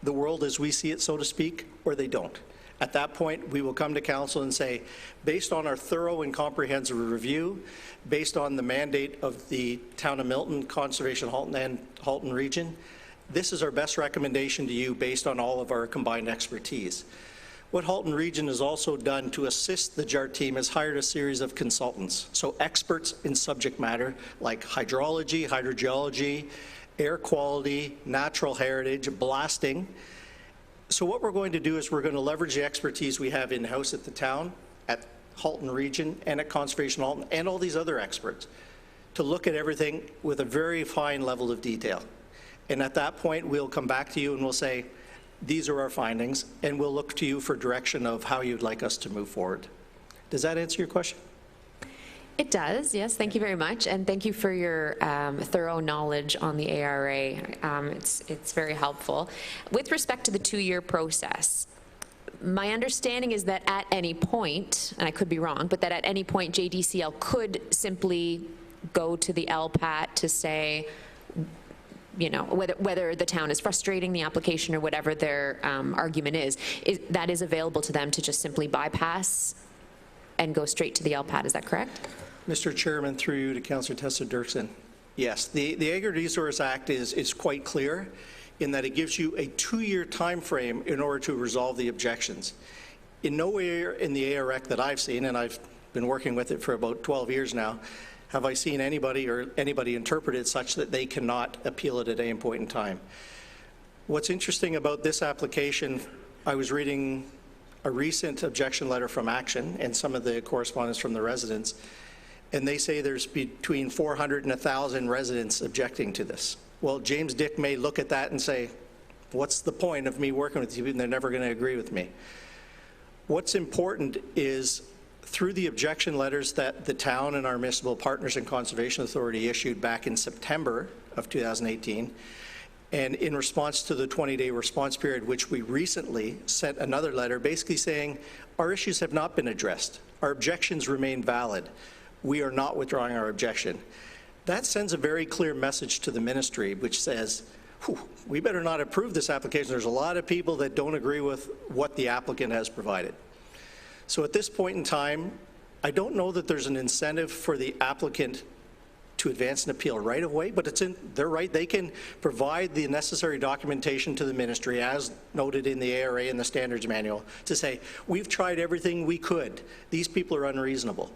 the world as we see it, so to speak, or they don't. At that point, we will come to council and say, based on our thorough and comprehensive review, based on the mandate of the Town of Milton, Conservation Halton and Halton Region, this is our best recommendation to you based on all of our combined expertise. What Halton Region has also done to assist the JART team is hired a series of consultants, so experts in subject matter like hydrology, hydrogeology, air quality, natural heritage, blasting. So what we're going to do is we're going to leverage the expertise we have in-house at the town, at Halton Region, and at Conservation Halton, and all these other experts, to look at everything with a very fine level of detail. And at that point, we'll come back to you and we'll say, these are our findings, and we'll look to you for direction of how you'd like us to move forward. Does that answer your question? It does, yes. Thank you very much, and thank you for your thorough knowledge on the ARA. It's very helpful. With respect to the 2-year process, my understanding is that at any point, and I could be wrong, but that at any point JDCL could simply go to the LPAT to say, you know, whether the town is frustrating the application or whatever their argument is, that is available to them to just simply bypass and go straight to the LPAT. Is that correct? Mr. Chairman, through you to Councillor Tessa-Dirksen. Yes, the Agri-Resource Act is quite clear in that it gives you a 2-year time frame in order to resolve the objections. In nowhere in the AREC that I've seen, and I've been working with it for about 12 years now, have I seen anybody interpret it such that they cannot appeal it at any point in time. What's interesting about this application, I was reading a recent objection letter from Action and some of the correspondence from the residents, and they say there's between 400 and 1,000 residents objecting to this. Well, James Dick may look at that and say, what's the point of me working with you, and they're never going to agree with me. What's important is through the objection letters that the town and our municipal partners and Conservation Authority issued back in September of 2018, and in response to the 20-day response period, which we recently sent another letter basically saying our issues have not been addressed. Our objections remain valid. We are not withdrawing our objection. That sends a very clear message to the ministry, which says, we better not approve this application. There's a lot of people that don't agree with what the applicant has provided. So at this point in time, I don't know that there's an incentive for the applicant to advance an appeal right away, but it's in their right. They can provide the necessary documentation to the ministry, as noted in the ARA and the standards manual, to say, we've tried everything we could. These people are unreasonable.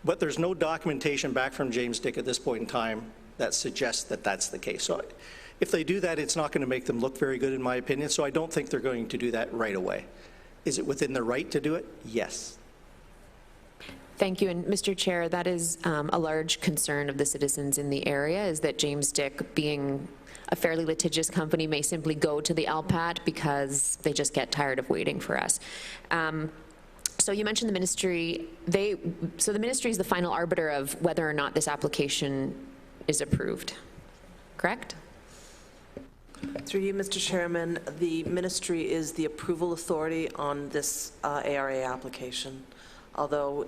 But there's no documentation back from James Dick at this point in time that suggests that that's the case. So if they do that, it's not going to make them look very good, in my opinion, so I don't think they're going to do that right away. Is it within their right to do it? Yes. Thank you. And Mr. Chair, that is a large concern of the citizens in the area, is that James Dick, being a fairly litigious company, may simply go to the LPAT because they just get tired of waiting for us. So you mentioned the ministry. So the ministry is the final arbiter of whether or not this application is approved, correct? Through you, Mr. Chairman, the ministry is the approval authority on this ARA application, although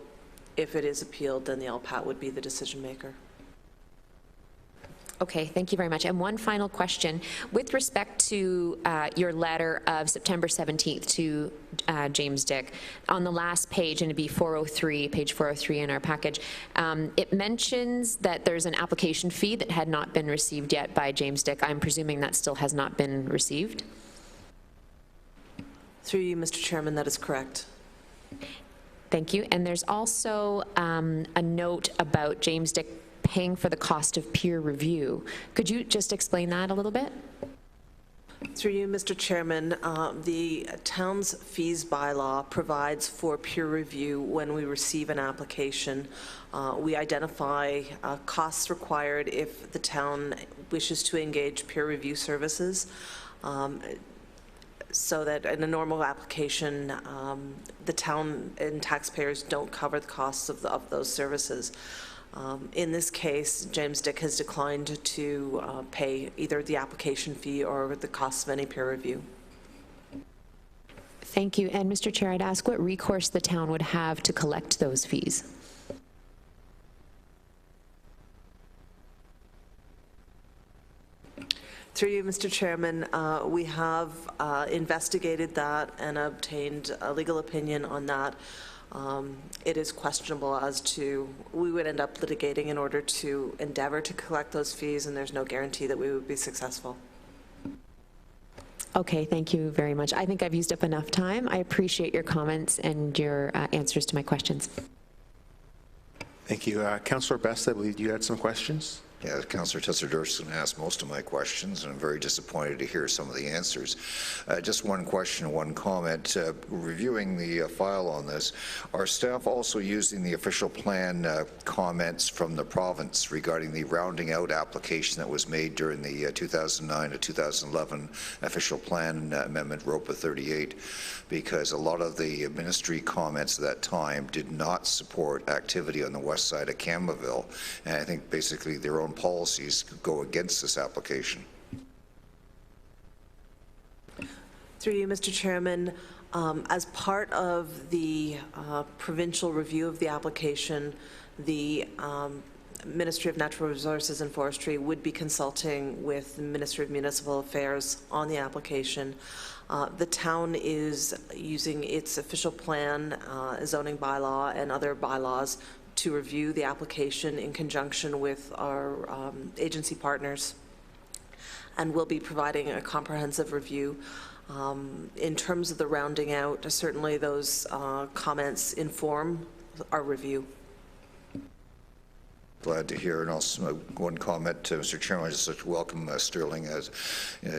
if it is appealed, then the LPAT would be the decision maker. Okay, thank you very much. And one final question. With respect to your letter of September 17th to James Dick, on the last page, and it'd be 403, page 403 in our package, it mentions that there's an application fee that had not been received yet by James Dick. I'm presuming that still has not been received? Through you, Mr. Chairman, that is correct. Thank you. And there's also a note about James Dick paying for the cost of peer review. Could you just explain that a little bit? Through you, Mr. Chairman, the town's fees bylaw provides for peer review when we receive an application. We identify costs required if the town wishes to engage peer review services, so that in a normal application, the town and taxpayers don't cover the costs of those services. In this case, James Dick has declined to pay either the application fee or the cost of any peer review. Thank you. And Mr. Chair, I'd ask what recourse the town would have to collect those fees. Through you, Mr. Chairman, we have investigated that and obtained a legal opinion on that. It is questionable as to, we would end up litigating in order to endeavor to collect those fees, and there's no guarantee that we would be successful. Okay, thank you very much. I think I've used up enough time. I appreciate your comments and your answers to my questions. Thank you. Councillor Best, I believe you had some questions. Yeah, Councillor Tessler-Dirksen asked most of my questions, and I'm very disappointed to hear some of the answers. Just one question, one comment. Reviewing the file on this, are staff also using the official plan comments from the province regarding the rounding out application that was made during the 2009 to 2011 official plan amendment, ROPA 38? Because a lot of the ministry comments at that time did not support activity on the west side of Campbellville, and I think basically their own policies could go against this application. Through you, Mr. Chairman, as part of the provincial review of the application, the Ministry of Natural Resources and Forestry would be consulting with the Ministry of Municipal Affairs on the application. The town is using its official plan, zoning bylaw, and other bylaws to review the application in conjunction with our agency partners, and will be providing a comprehensive review. In terms of the rounding out, certainly those comments inform our review. Glad to hear. And also one comment, Mr. Chairman, I just like to welcome Sterling, as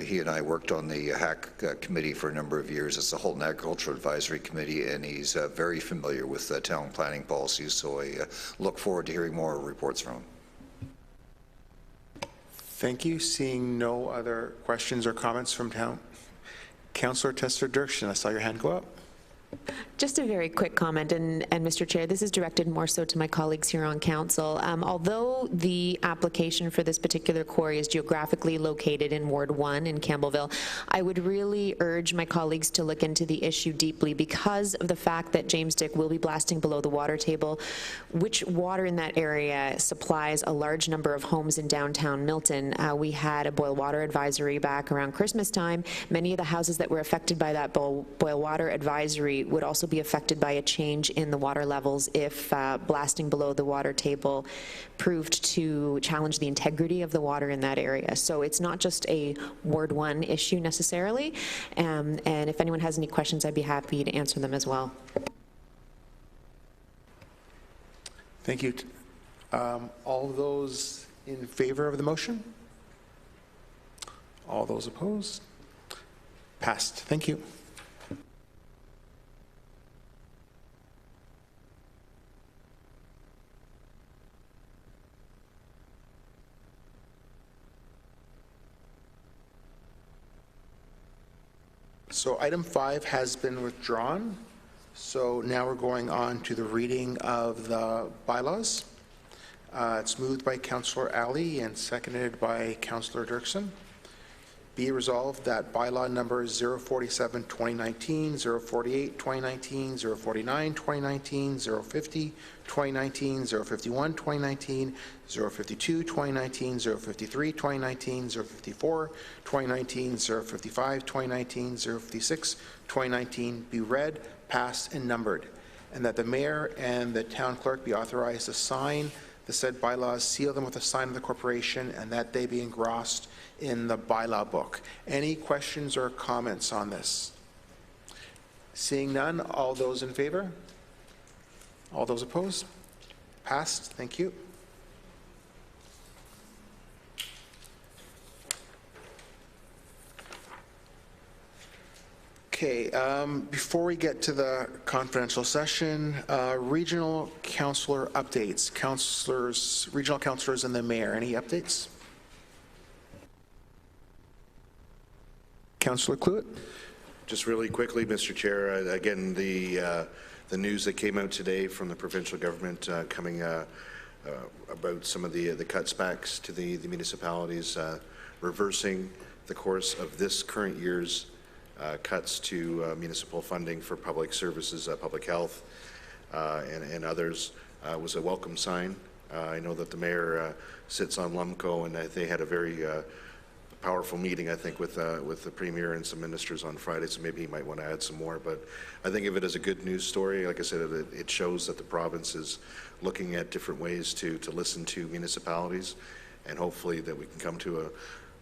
he and I worked on the HAC committee for a number of years. It's the Halton Agricultural Advisory Committee, and he's very familiar with town planning policies, so I look forward to hearing more reports from him. Thank you. Seeing no other questions or comments from town. Councillor Tessler-Dirksen, I saw your hand go up. Just a very quick comment, and Mr. Chair, this is directed more so to my colleagues here on council. Although the application for this particular quarry is geographically located in Ward 1 in Campbellville, I would really urge my colleagues to look into the issue deeply because of the fact that James Dick will be blasting below the water table, which water in that area supplies a large number of homes in downtown Milton. We had a boil water advisory back around Christmas time. Many of the houses that were affected by that boil water advisory would also be affected by a change in the water levels if blasting below the water table proved to challenge the integrity of the water in that area. So it's not just a Ward 1 issue necessarily, and if anyone has any questions, I'd be happy to answer them as well. Thank you. All those in favor of the motion? All those opposed? Passed. Thank you. So item 5 has been withdrawn. So now we're going on to the reading of the bylaws. It's moved by Councillor Ali and seconded by Councillor Dirksen. Be resolved that bylaw numbers 047 2019, 048 2019, 049 2019, 050 2019, 051 2019, 052 2019, 053 2019, 054 2019, 055 2019, 056 2019 be read, passed, and numbered, and that the mayor and the town clerk be authorized to sign the said bylaws, seal them with a sign of the corporation, and that they be engrossed in the bylaw book. Any questions or comments on this? Seeing none, all those in favor? All those opposed? Passed. Thank you. Okay, before we get to the confidential session, regional councillor updates. Regional councillors and the mayor, any updates? Councillor Cluett? Just really quickly, Mr. Chair, again, the news that came out today from the provincial government coming about some of the cuts backs to the municipalities, reversing the course of this current year's cuts to municipal funding for public services, public health, and others was a welcome sign. I know that the mayor sits on LUMCO, and they had a very powerful meeting, I think, with the Premier and some ministers on Friday, so maybe he might want to add some more. But I think of it as a good news story. Like I said, it shows that the province is looking at different ways to listen to municipalities, and hopefully that we can come to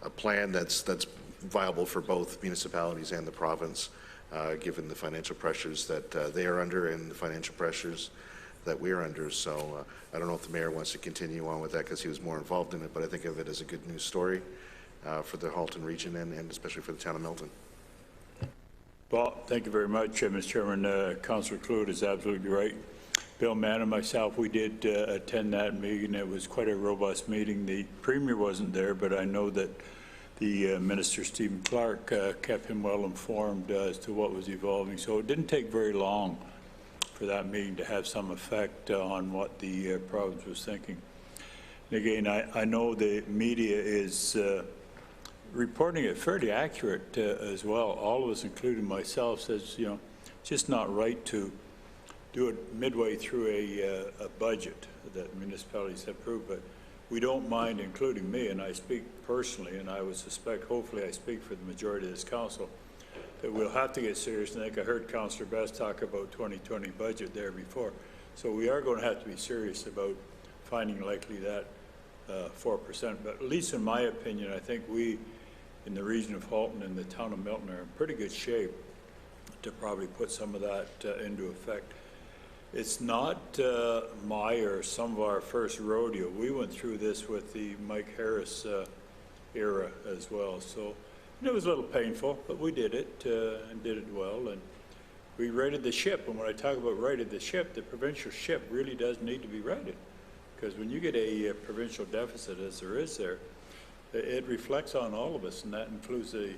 a plan that's viable for both municipalities and the province, given the financial pressures that they are under and the financial pressures that we're under. So I don't know if the mayor wants to continue on with that because he was more involved in it, but I think of it as a good news story for the Halton region and especially for the town of Milton. Well, thank you very much, Mr. Chairman. Councillor Cluett is absolutely right. Bill Mann and myself, we did attend that meeting. It was quite a robust meeting. The Premier wasn't there, but I know that the Minister, Stephen Clark, kept him well informed as to what was evolving. So it didn't take very long for that meeting to have some effect on what the province was thinking. And again, I know the media is reporting it fairly accurate as well. All of us, including myself, says, you know, it's just not right to do it midway through a budget that municipalities have approved, but we don't mind, including me, and I speak personally, and I would suspect, hopefully I speak for the majority of this council, that we'll have to get serious. And I think I heard Councillor Best talk about 2020 budget there before. So we are going to have to be serious about finding likely that 4%. But at least in my opinion, I think we in the region of Halton and the town of Milton are in pretty good shape to probably put some of that into effect. It's not my or some of our first rodeo. We went through this with the Mike Harris era as well. So it was a little painful, but we did it and did it well. And we righted the ship. And when I talk about righted the ship, the provincial ship really does need to be righted. Because when you get a provincial deficit, as there is there, it reflects on all of us, and that includes the,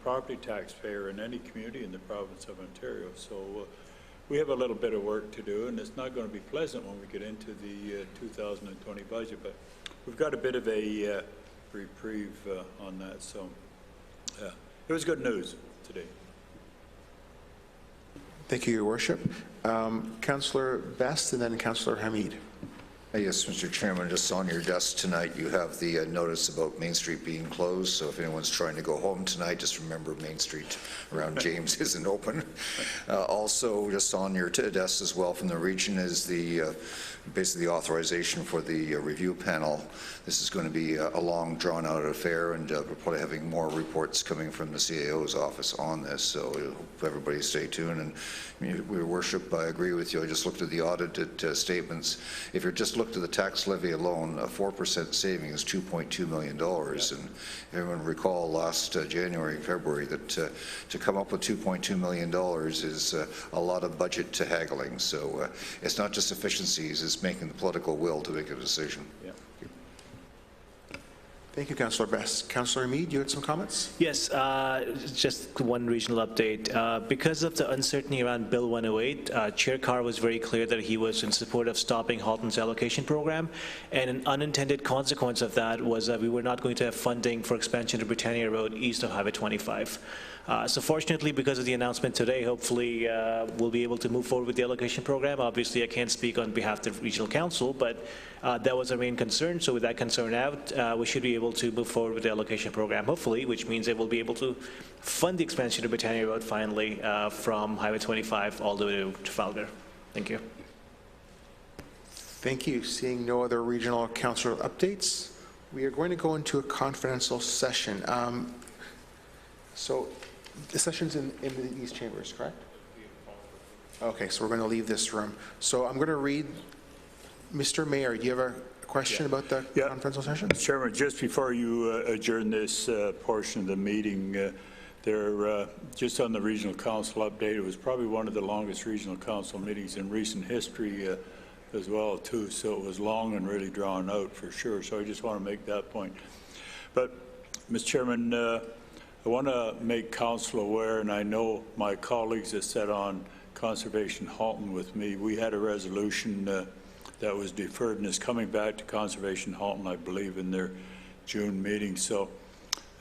property taxpayer in any community in the province of Ontario. So we have a little bit of work to do, and it's not going to be pleasant when we get into the 2020 budget, but we've got a bit of a reprieve on that. So it was good news today. Thank you, Your Worship. Councillor Best and then Councillor Hamid. Yes, Mr. Chairman, just on your desk tonight, you have the notice about Main Street being closed. So if anyone's trying to go home tonight, just remember Main Street around James isn't open. Also, just on your desk as well from the region is the basically the authorization for the review panel. This is going to be a long, drawn-out affair, and we're probably having more reports coming from the CAO's office on this. So I hope everybody stay tuned. And Your Worship, I agree with you. I just looked at the audited statements. If you're just looked at the tax levy alone, a 4% saving is $2.2 million. And everyone recall last January and February that to come up with $2.2 million is a lot of budget to haggling. So it's not just efficiencies, it's making the political will to make a decision. Yeah. Thank you, Councillor Best. Councillor Mead, you had some comments? Yes, just one regional update. Because of the uncertainty around Bill 108, Chair Carr was very clear that he was in support of stopping Halton's allocation program, and an unintended consequence of that was that we were not going to have funding for expansion to Britannia Road east of Highway 25. So fortunately, because of the announcement today, hopefully we'll be able to move forward with the allocation program. Obviously, I can't speak on behalf of the Regional Council, but that was our main concern. So with that concern out, we should be able to move forward with the allocation program, hopefully, which means they will be able to fund the expansion to Britannia Road finally from Highway 25 all the way to Trafalgar. Thank you. Thank you. Seeing no other regional council updates, we are going to go into a confidential session. So the session's in these chambers, correct? Okay, so we're going to leave this room. So I'm going to read, Mr. Mayor, do you have a question about the confidential session? Chairman, just before you adjourn this portion of the meeting, there, just on the regional council update, it was probably one of the longest regional council meetings in recent history as well, too. So it was long and really drawn out for sure. So I just want to make that point. But, Mr. Chairman, I want to make council aware, and I know my colleagues that sat on Conservation Halton with me, we had a resolution that was deferred and is coming back to Conservation Halton, I believe, in their June meeting. So,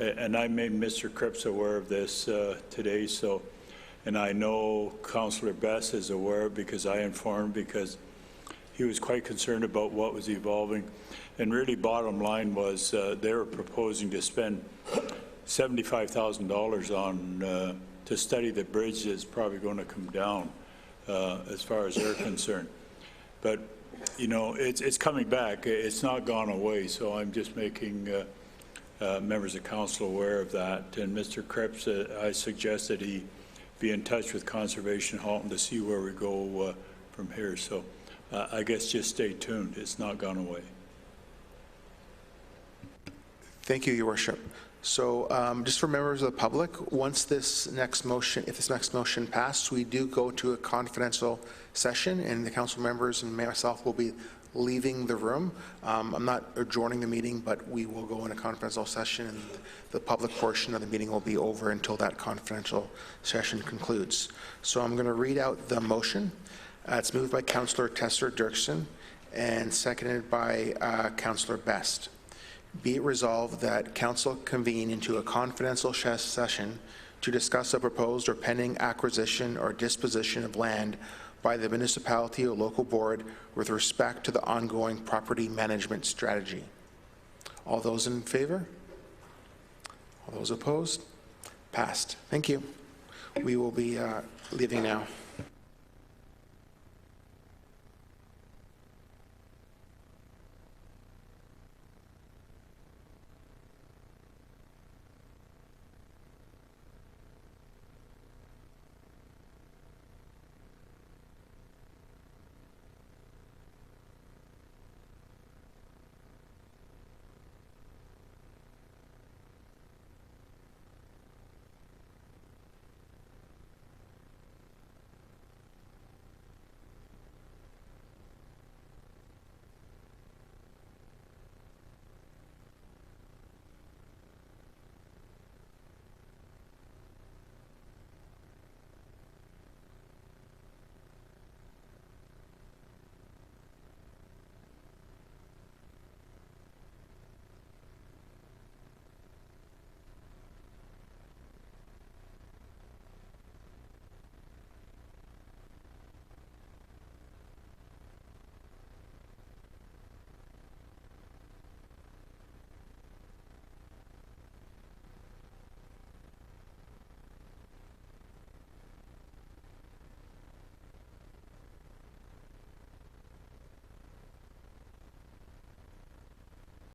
and I made Mr. Cripps aware of this today. So, and I know Councillor Best is aware because I informed, because he was quite concerned about what was evolving. And really, bottom line was they were proposing to spend $75,000 on to study the bridge that's probably going to come down as far as they're concerned. But you know, it's coming back. It's not gone away. So I'm just making members of council aware of that. And Mr. Cripps, I suggest that he be in touch with Conservation Halton to see where we go from here. So I guess just stay tuned. It's not gone away. Thank you, Your Worship. So just for members of the public, once this next motion, if this next motion passed, we do go to a confidential session, and the council members and myself will be leaving the room. I'm not adjourning the meeting, but we will go in a confidential session, and the public portion of the meeting will be over until that confidential session concludes. So I'm going to read out the motion. It's moved by Councillor Tesser-Dirksen and seconded by Councillor Best. Be it resolved that Council convene into a confidential session to discuss a proposed or pending acquisition or disposition of land by the municipality or local board with respect to the ongoing property management strategy. All those in favor? All those opposed? Passed. Thank you. We will be leaving now.